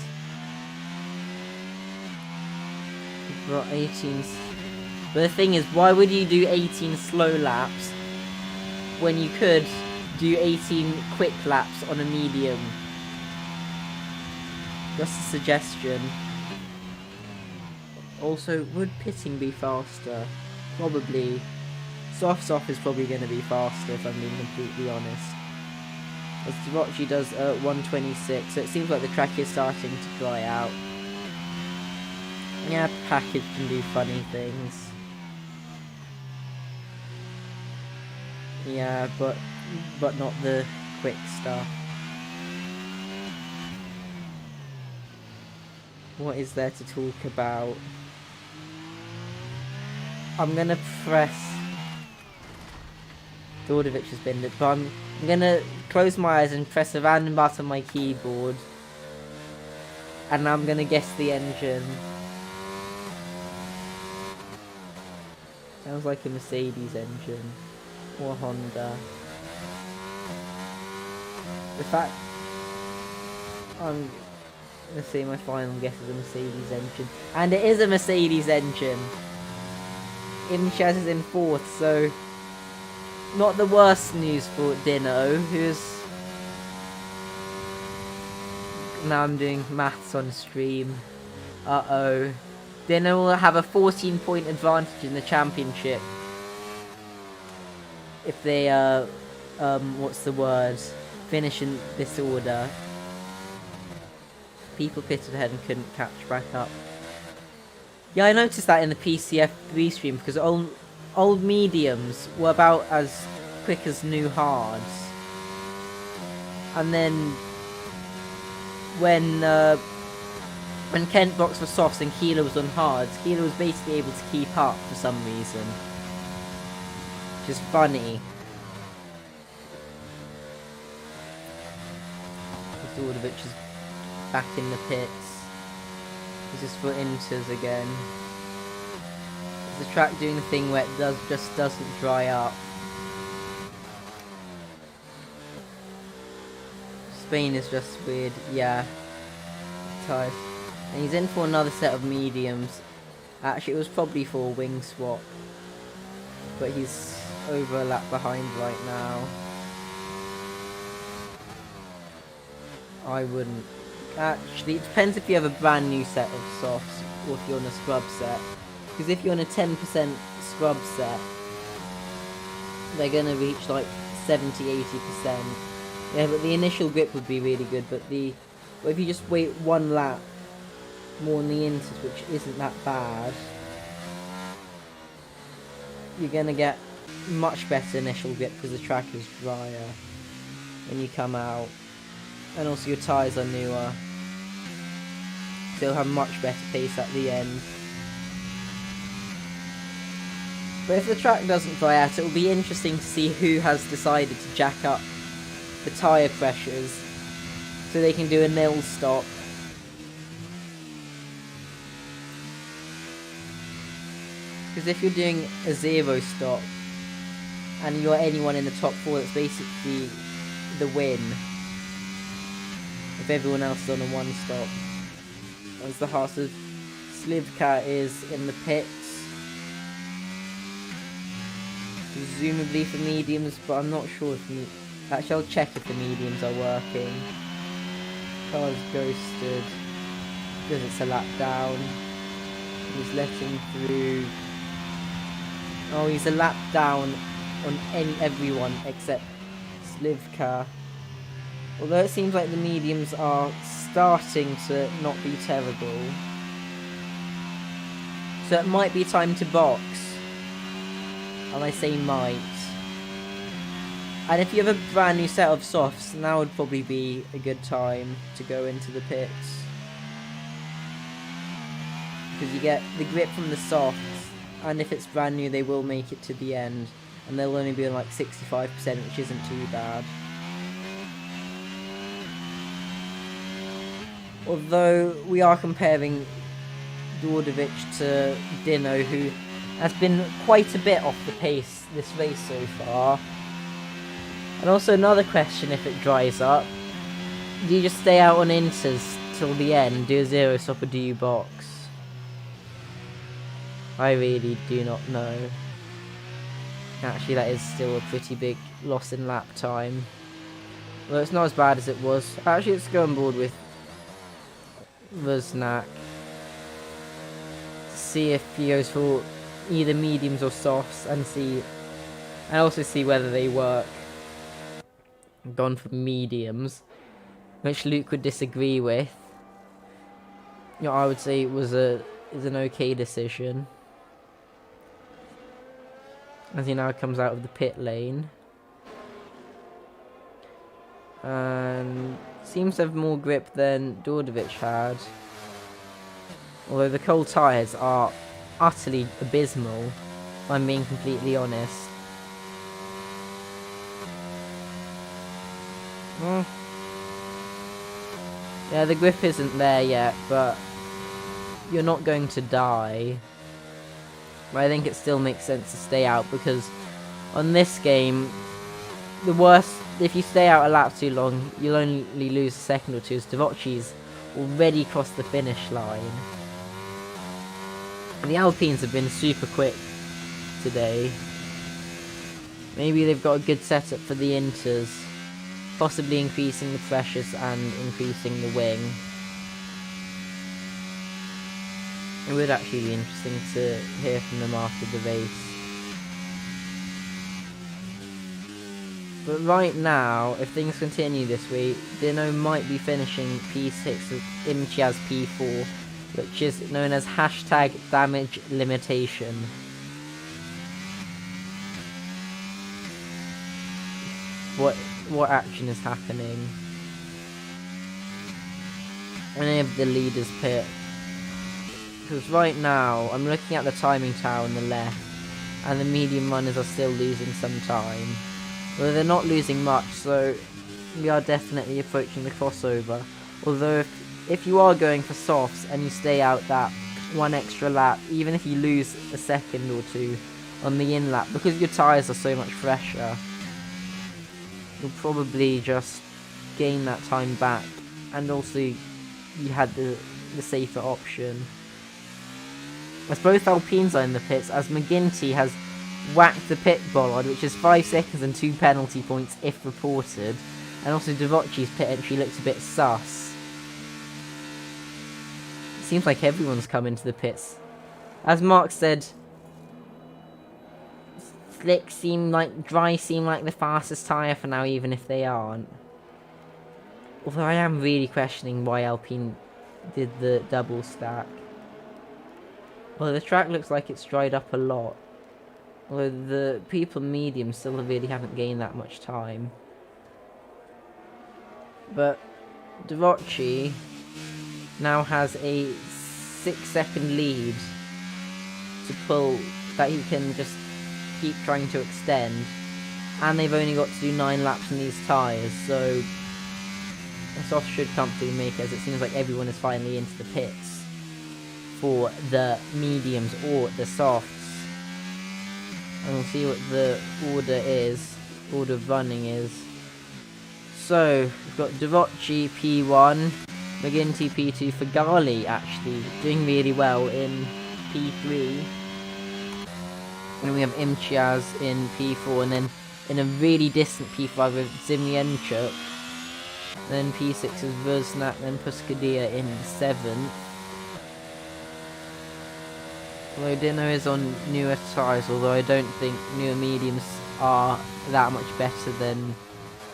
Speaker 1: Got 18. But the thing is, why would you do 18 slow laps when you could do 18 quick laps on a medium? Just a suggestion. Also, would pitting be faster? Probably. Soft is probably going to be faster, if I'm being completely honest. As Devocci does 126, so it seems like the track is starting to dry out. Yeah, package can do funny things. Yeah, but not the quick stuff. What is there to talk about? I'm gonna press Dordovic has been it, but I'm gonna close my eyes and press a random button on my keyboard, and I'm gonna guess the engine. Sounds like a Mercedes engine or Honda. The fact I'm gonna say my final guess is a Mercedes engine, and it is a Mercedes engine. Imchaz is in 4th, so not the worst news for Dino, who's... Now I'm doing maths on stream. Uh-oh. Dino will have a 14-point advantage in the championship if they, what's the word? Finish in this order. People pitted ahead and couldn't catch back up. Yeah, I noticed that in the PC F3 stream, because old mediums were about as quick as new hards. And then when Kent boxed for softs and Keeler was on hards, Keeler was basically able to keep up for some reason. Which is funny. Dordovic is back in the pits. This is for Inters again. Is the track doing the thing where it just doesn't dry up? Spain is just weird, yeah. Tired. And he's in for another set of mediums. Actually, it was probably for a wing swap. But he's over a lap behind right now. I wouldn't. Actually, it depends if you have a brand new set of softs or if you're on a scrub set. Because if you're on a 10% scrub set, they're going to reach like 70-80%. Yeah, but the initial grip would be really good, but if you just wait one lap more on the inters, which isn't that bad, you're going to get much better initial grip because the track is drier when you come out. And also your tyres are newer, so you'll have much better pace at the end. But if the track doesn't dry out, it will be interesting to see who has decided to jack up the tyre pressures so they can do a nil stop. Because if you're doing a 0 stop and you're anyone in the top 4, that's basically the win. If everyone else is on a 1 stop. As the heart of Slivka is in the pits. Presumably for mediums, but I'm not sure if actually I'll check if the mediums are working. Car's ghosted because it's a lap down. He's letting through. Oh, he's a lap down on everyone except Slivka. Although it seems like the mediums are starting to not be terrible. So it might be time to box. And I say might. And if you have a brand new set of softs, now would probably be a good time to go into the pits. Because you get the grip from the softs, and if it's brand new they will make it to the end. And they'll only be on like 65%, which isn't too bad. Although we are comparing Dordovic to Dino, who has been quite a bit off the pace this race so far. And also another question, if it dries up, do you just stay out on inters till the end, do a 0 stop, or do you box? I really do not know. Actually, that is still a pretty big loss in lap time. Well, it's not as bad as it was. Actually, let's go on board with Vuznak. See if he goes for either mediums or softs, and also see whether they work. Gone for mediums, which Luke would disagree with. You know, I would say it was an okay decision. As he now comes out of the pit lane. And seems to have more grip than Dordovic had. Although the cold tyres are utterly abysmal, if I'm being completely honest. Well, yeah, the grip isn't there yet, but you're not going to die. But I think it still makes sense to stay out, because on this game, the worst, if you stay out a lap too long, you'll only lose a second or two, as Devocci's already crossed the finish line. And the Alpines have been super quick today. Maybe they've got a good setup for the Inters, possibly increasing the pressures and increasing the wing. It would actually be interesting to hear from them after the race. But right now, if things continue this week, Dino might be finishing P6 with Imchiaz P4, which is known as #damage limitation. What action is happening? Any of the leaders pit? Because right now, I'm looking at the timing tower on the left, and the medium runners are still losing some time. Well, they're not losing much, so we are definitely approaching the crossover. Although if you are going for softs and you stay out that one extra lap, even if you lose a second or two on the in lap, because your tyres are so much fresher, you'll probably just gain that time back. And also, you had the safer option. As both Alpines are in the pits, as McGinty has whacked the pit bollard, which is 5 seconds and 2 penalty points if reported. And also Devocci's pit entry looks a bit sus. It seems like everyone's come into the pits. As Mark said, dry seem like the fastest tyre for now, even if they aren't. Although I am really questioning why Alpine did the double stack. Well, the track looks like it's dried up a lot. Although the people medium still really haven't gained that much time. But Devocci now has a 6-second lead to pull, that he can just keep trying to extend. And they've only got to do 9 laps in these tyres, so the soft should comfortably make it, as it seems like everyone is finally into the pits for the mediums or the softs. And we'll see what the order of running is. So, we've got Devocci P1, McGinty P2, Fagali actually doing really well in P3. And we have Imchiaz in P4, and then in a really distant P5 with Zimnienchuk. Then P6 is Versnak, then Puscadia in 7th. Although Dino is on newer tyres, although I don't think newer mediums are that much better than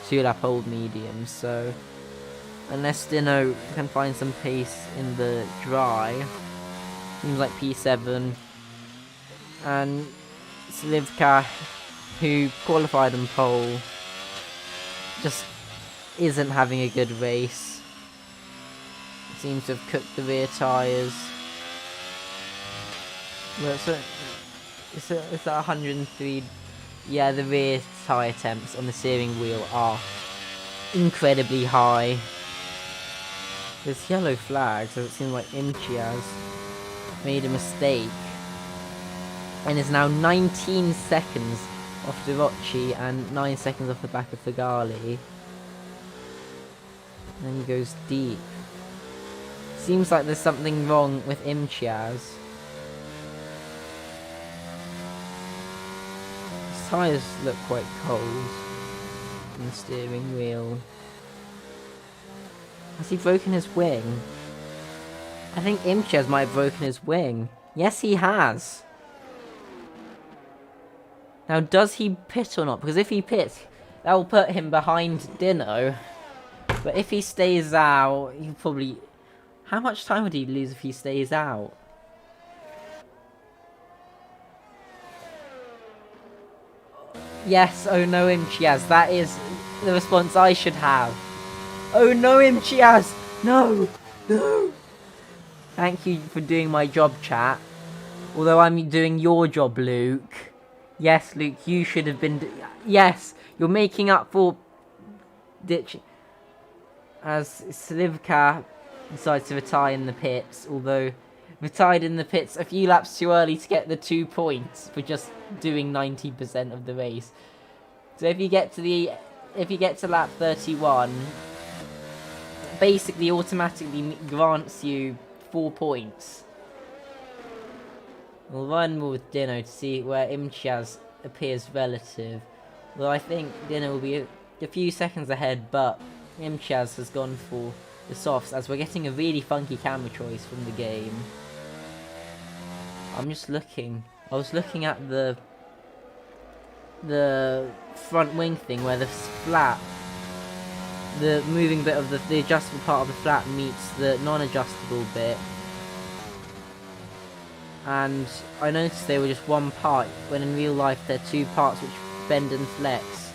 Speaker 1: 2-lap old mediums, so unless Dino can find some pace in the dry, seems like P7. And Slivka, who qualified on pole, just isn't having a good race. Seems to have cooked the rear tyres. Well, so it's at 103. Yeah, the rear tyre temps on the steering wheel are incredibly high. There's yellow flags, so it seems like Imchiaz made a mistake and is now 19 seconds off Devocci and 9 seconds off the back of Fagali. And then he goes deep. Seems like there's something wrong with Imchiaz. His tyres look quite cold in the steering wheel. Has he broken his wing? I think Imchiaz might have broken his wing. Yes, he has. Now, does he pit or not? Because if he pits, that will put him behind Dino. But if he stays out, he'll probably... How much time would he lose if he stays out? Yes, oh no, Imchiaz. That is the response I should have. Oh no, Imchiaz! No! No! Thank you for doing my job, chat. Although I'm doing your job, Luke. Yes, Luke, you should have been... Yes, you're making up for... as Slivka decides to retire in the pits, although retired in the pits a few laps too early to get the 2 points for just doing 90% of the race. So if you get to lap 31, basically automatically grants you 4 points. We'll run more with Dino to see where Imtiaz appears relative. Well, I think Dino will be a few seconds ahead, but Imtiaz has gone for the softs as we're getting a really funky camera choice from the game. I'm just looking. I was looking at the front wing thing where the flap, the moving bit of the adjustable part of the flap meets the non-adjustable bit. And I noticed they were just one part, when in real life they're 2 parts which bend and flex.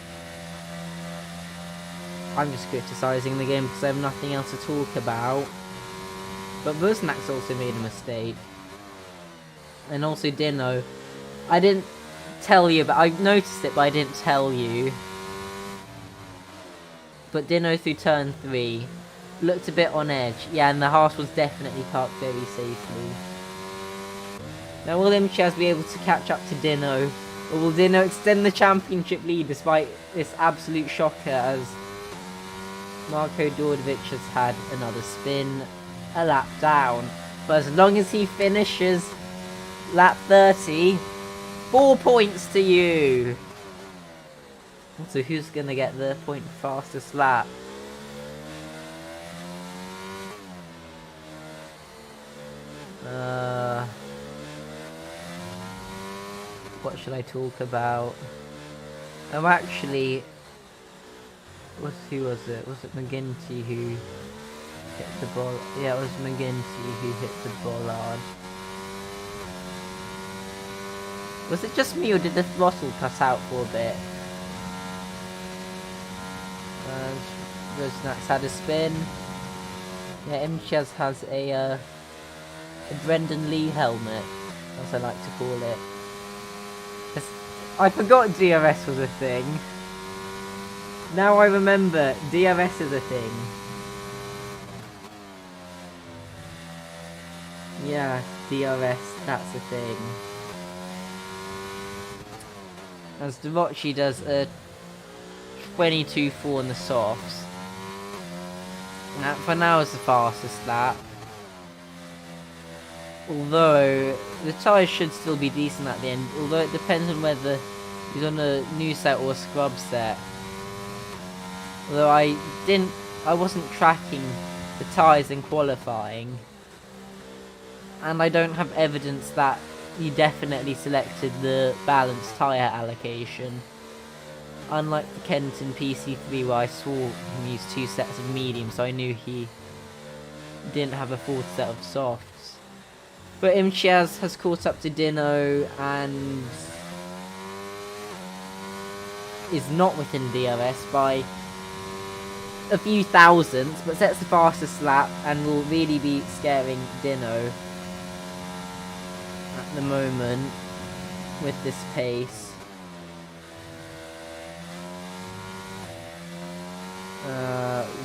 Speaker 1: I'm just criticising the game because I have nothing else to talk about. But Busnack's also made a mistake. And also Dino. I didn't tell you, but I noticed it, but I didn't tell you. But Dino through turn 3 looked a bit on edge. Yeah, and the Haas was definitely parked very safely. Now will Imtiaz be able to catch up to Dino? Or will Dino extend the championship lead despite this absolute shocker as Marko Dordovic has had another spin, a lap down. But as long as he finishes lap 30, 4 points to you. So who's going to get the point fastest lap? What should I talk about? Oh, actually, who was it? Was it McGinty who hit the ball? Yeah, it was McGinty who hit the bollard. Was it just me, or did the throttle cut out for a bit? Rosnack's had a spin. Yeah, Imtiaz has a Brendan Lee helmet, as I like to call it. I forgot DRS was a thing. Now I remember, DRS is a thing. Yeah, DRS, that's a thing. As Dvochi does a 22.4 in the softs. That for now is the fastest lap. Although the tyres should still be decent at the end, although it depends on whether he's on a new set or a scrub set. Although I wasn't tracking the tyres in qualifying, and I don't have evidence that he definitely selected the balanced tyre allocation. Unlike the Kenton PC3 where I saw him use 2 sets of medium, so I knew he didn't have a 4th set of softs. But Imtiaz has caught up to Dino and is not within DRS by a few thousandths, but sets the fastest lap and will really be scaring Dino at the moment with this pace.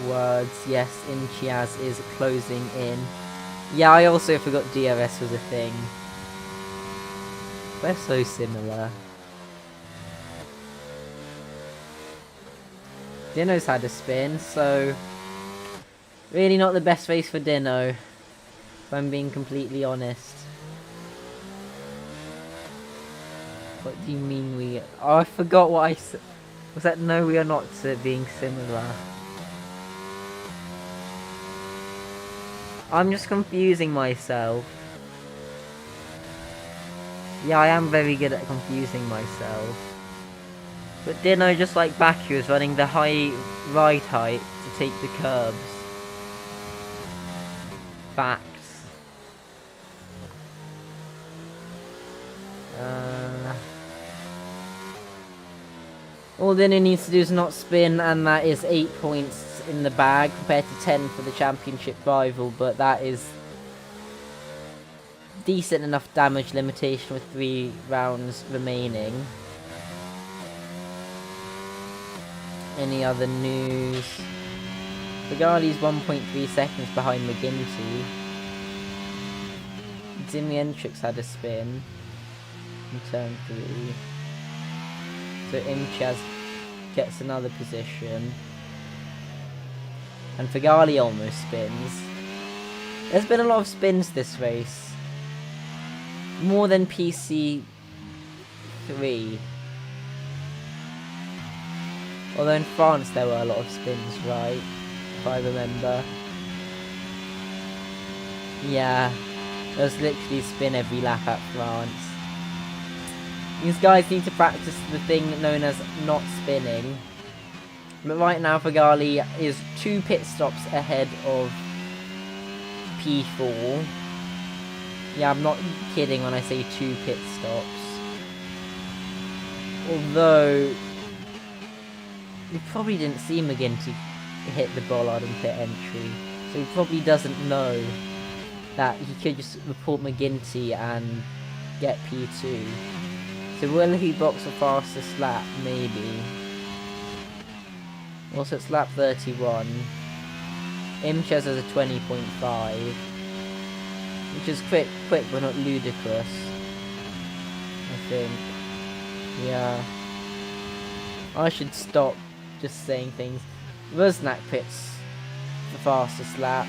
Speaker 1: Words, yes, Imtiaz is closing in. Yeah, I also forgot DRS was a thing. We're so similar. Dino's had a spin, so really not the best race for Dino, if I'm being completely honest. What do you mean we... Oh, I forgot what I said. Was that no, we are not being similar? I'm just confusing myself. Yeah, I am very good at confusing myself. But Dino, just like Baku, is running the high ride height to take the curbs. Facts. All Dino needs to do is not spin, and that is 8 points in the bag compared to 10 for the championship rival, but that is decent enough damage limitation with 3 rounds remaining. Any other news? Figali's 1.3 seconds behind McGinty. Dimientrix had a spin in turn 3. So Imchaz gets another position. And Figali almost spins. There's been a lot of spins this race. More than PC3. Although in France there were a lot of spins, right? If I remember. Yeah. There was literally a spin every lap at France. These guys need to practice the thing known as not spinning. But right now Figali is 2 pit stops ahead of P4. Yeah, I'm not kidding when I say 2 pit stops. Although, he probably didn't see McGinty hit the bollard in pit entry. So he probably doesn't know that he could just report McGinty and get P2. So will he box a fastest lap? Maybe. Also, it's lap 31. Imchez has a 20.5. Which is quick but not ludicrous. I think. Yeah. I should stop just saying things. Rusnak pits the fastest lap.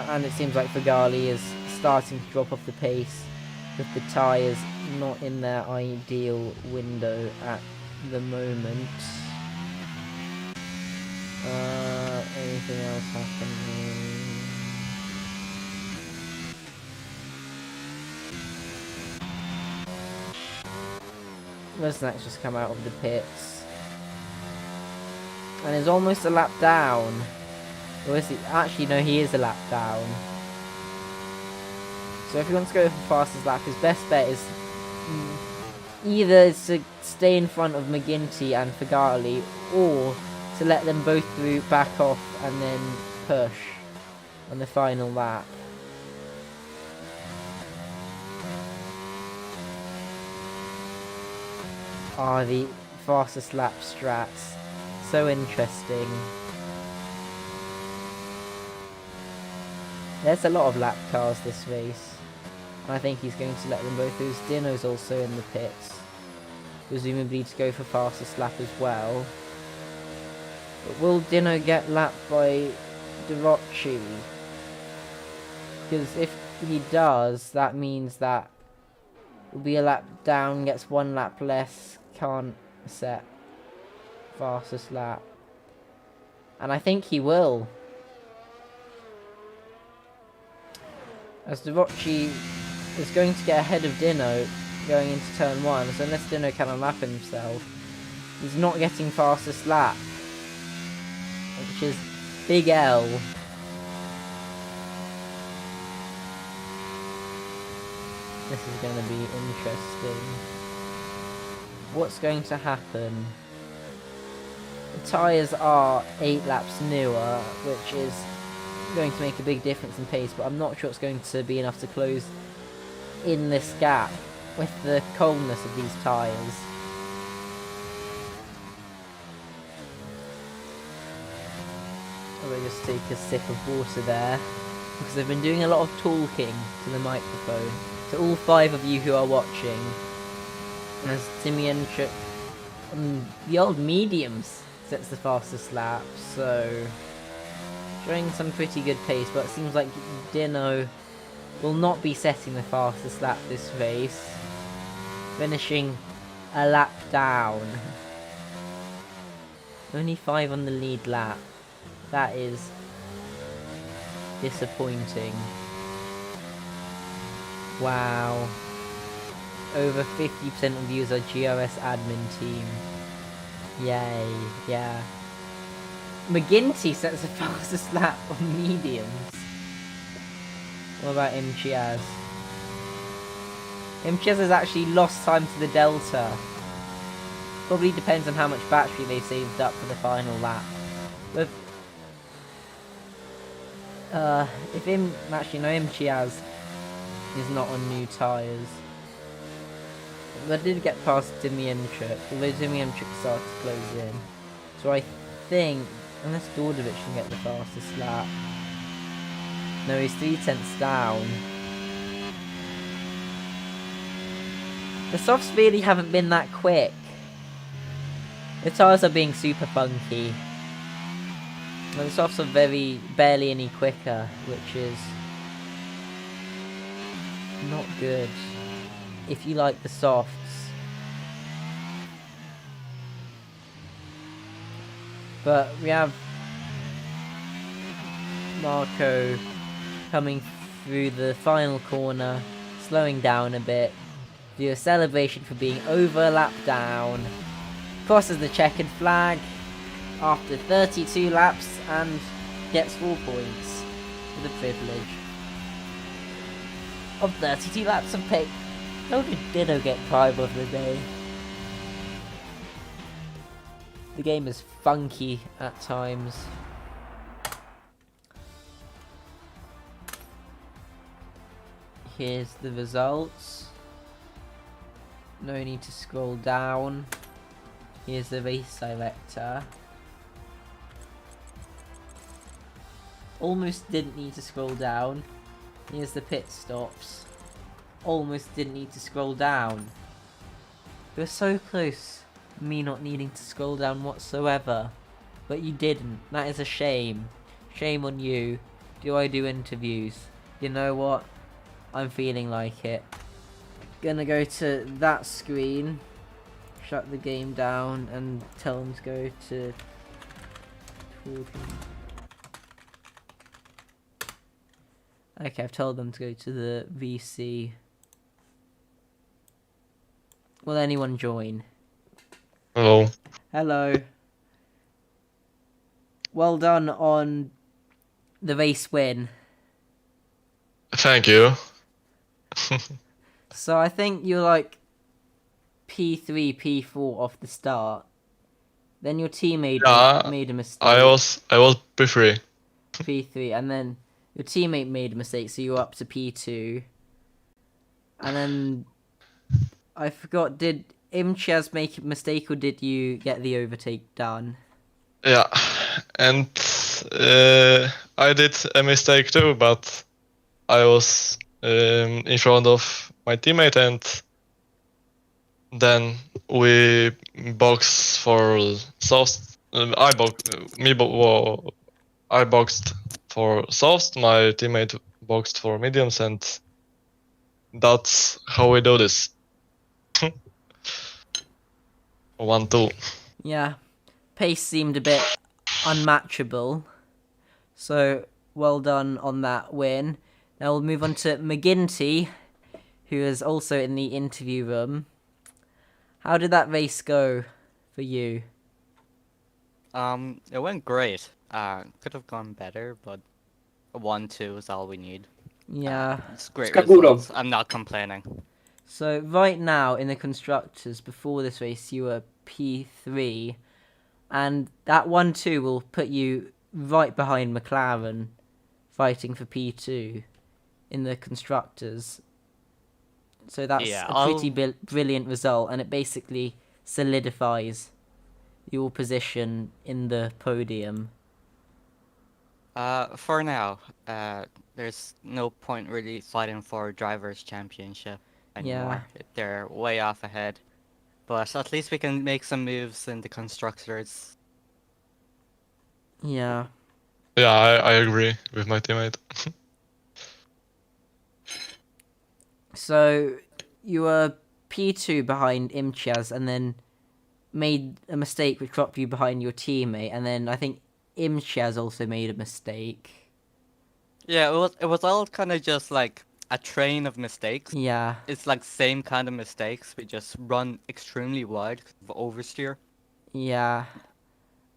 Speaker 1: And it seems like Figali is starting to drop off the pace with the tyres not in their ideal window at the moment. Anything else happening? Rusnak's just come out of the pits. And is almost a lap down. Or is he? Actually, no, he is a lap down. So if he wants to go for fastest lap, his best bet is either to stay in front of McGinty and Figali, or to let them both through, back off, and then push on the final lap. Ah, the fastest lap strats. So interesting. There's a lot of lap cars this race. And I think he's going to let them both through. Dino's also in the pits. Presumably to go for fastest lap as well. But will Dino get lapped by Derocci? Because if he does, that means that will be a lap down, gets 1 lap less, can't set fastest lap. And I think he will. As Derocci is going to get ahead of Dino going into turn 1, so unless Dino can unlap himself, he's not getting fastest lap. Which is big L. This is going to be interesting. What's going to happen? The tyres are 8 laps newer, which is going to make a big difference in pace, but I'm not sure it's going to be enough to close in this gap with the coldness of these tyres. I'll just take a sip of water there, because I've been doing a lot of talking to the microphone. To all 5 of you who are watching, as Dimientrix, the old mediums sets the fastest lap, so showing some pretty good pace, but it seems like Dino will not be setting the fastest lap this race, finishing a lap down. Only 5 on the lead lap. That is disappointing. Wow. Over 50% of viewers are GRS admin team. Yay, yeah. McGinty sets the fastest lap on mediums. What about Imchiaz? Imchiaz has actually lost time to the Delta. Probably depends on how much battery they saved up for the final lap. But if Imchiaz is not on new tyres. I did get past Dimianchuk, although Dimianchuk started to close in. So I think, unless Dordovic can get the fastest lap. No, he's 3/10 down. The softs really haven't been that quick. The tyres are being super funky. And the softs are barely any quicker, which is not good if you like the softs. But we have Marco coming through the final corner, slowing down a bit, do a celebration for being over a lap down, crosses the checkered flag after 32 laps and gets 4 points for the privilege of 32 laps of pay. How did Dino get prime of the day? The game is funky at times. Here's the results. No need to scroll down. Here's the race director. Almost didn't need to scroll down. Here's the pit stops. Almost didn't need to scroll down. You're so close, me not needing to scroll down whatsoever. But you didn't. That is a shame. Shame on you. Do I do interviews? You know what? I'm feeling like it. Gonna go to that screen, shut the game down, and tell them to go to talking. Okay, I've told them to go to the VC. Will anyone join?
Speaker 2: Hello.
Speaker 1: Hello. Well done on the race win.
Speaker 2: Thank you.
Speaker 1: So I think you're like P3, P4 off the start. Then your teammate made a mistake.
Speaker 2: I was P3.
Speaker 1: P3, and then your teammate made a mistake, so you were up to P2. And then I forgot, did Imchaz make a mistake or did you get the overtake done?
Speaker 2: Yeah, and I did a mistake too, but I was in front of my teammate, and then we boxed for soft. I boxed for softs. My teammate boxed for mediums, and that's how we do this. 1-2.
Speaker 1: Yeah, pace seemed a bit unmatchable. So well done on that win. Now we'll move on to McGinty, who is also in the interview room. How did that race go for you?
Speaker 3: It went great. Could have gone better, but 1-2 is all we need.
Speaker 1: Yeah.
Speaker 3: It's great results. I'm not complaining.
Speaker 1: So right now in the constructors, before this race, you were P3, and that 1-2 will put you right behind McLaren, fighting for P2 in the constructors. So that's a pretty brilliant result, and it basically solidifies your position in the podium.
Speaker 3: For now, there's no point really fighting for drivers' championship anymore.
Speaker 1: Yeah.
Speaker 3: They're way off ahead. But at least we can make some moves in the constructors.
Speaker 1: Yeah.
Speaker 2: Yeah, I agree with my teammate.
Speaker 1: So you were P2 behind Imchaz, and then made a mistake which dropped you behind your teammate, and then I think Imchaz also made a mistake.
Speaker 3: Yeah, it was all kind of just like a train of mistakes.
Speaker 1: Yeah.
Speaker 3: It's like same kind of mistakes. We just run extremely wide because of oversteer.
Speaker 1: Yeah.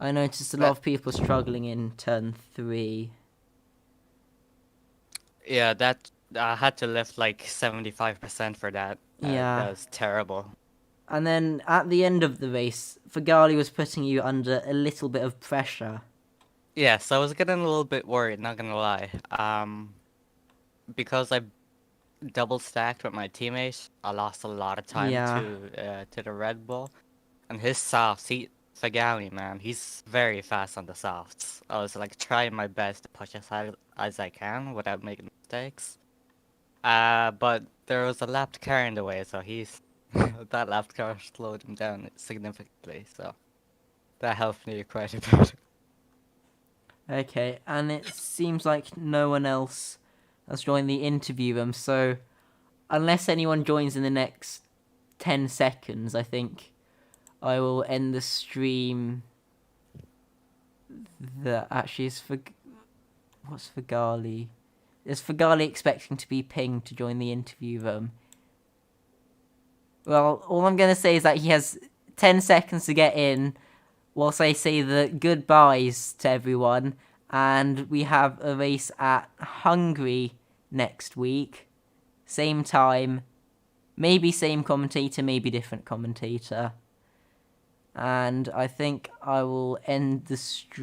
Speaker 1: I noticed a lot of people struggling in turn 3.
Speaker 3: Yeah, that I had to lift like 75% for that.
Speaker 1: Yeah.
Speaker 3: That was terrible.
Speaker 1: And then at the end of the race, Fagali was putting you under a little bit of pressure.
Speaker 3: Yeah, so I was getting a little bit worried, not gonna lie. Because double stacked with my teammates. I lost a lot of time
Speaker 1: Yeah.
Speaker 3: to the Red Bull, and his softs. Sagami, man, he's very fast on the softs. I was like trying my best to push as hard as I can without making mistakes. But there was a lapped car in the way, so that lapped car slowed him down significantly. So that helped me quite a bit.
Speaker 1: Okay, and it seems like no one else has joined the interview room, so unless anyone joins in the next 10 seconds, I think I will end the stream. That actually is for... What's Fagali? Is Fagali expecting to be pinged to join the interview room? Well, all I'm going to say is that he has 10 seconds to get in, whilst I say the goodbyes to everyone, and we have a race at Hungary next week. Same time, maybe same commentator, maybe different commentator. And I think I will end the stream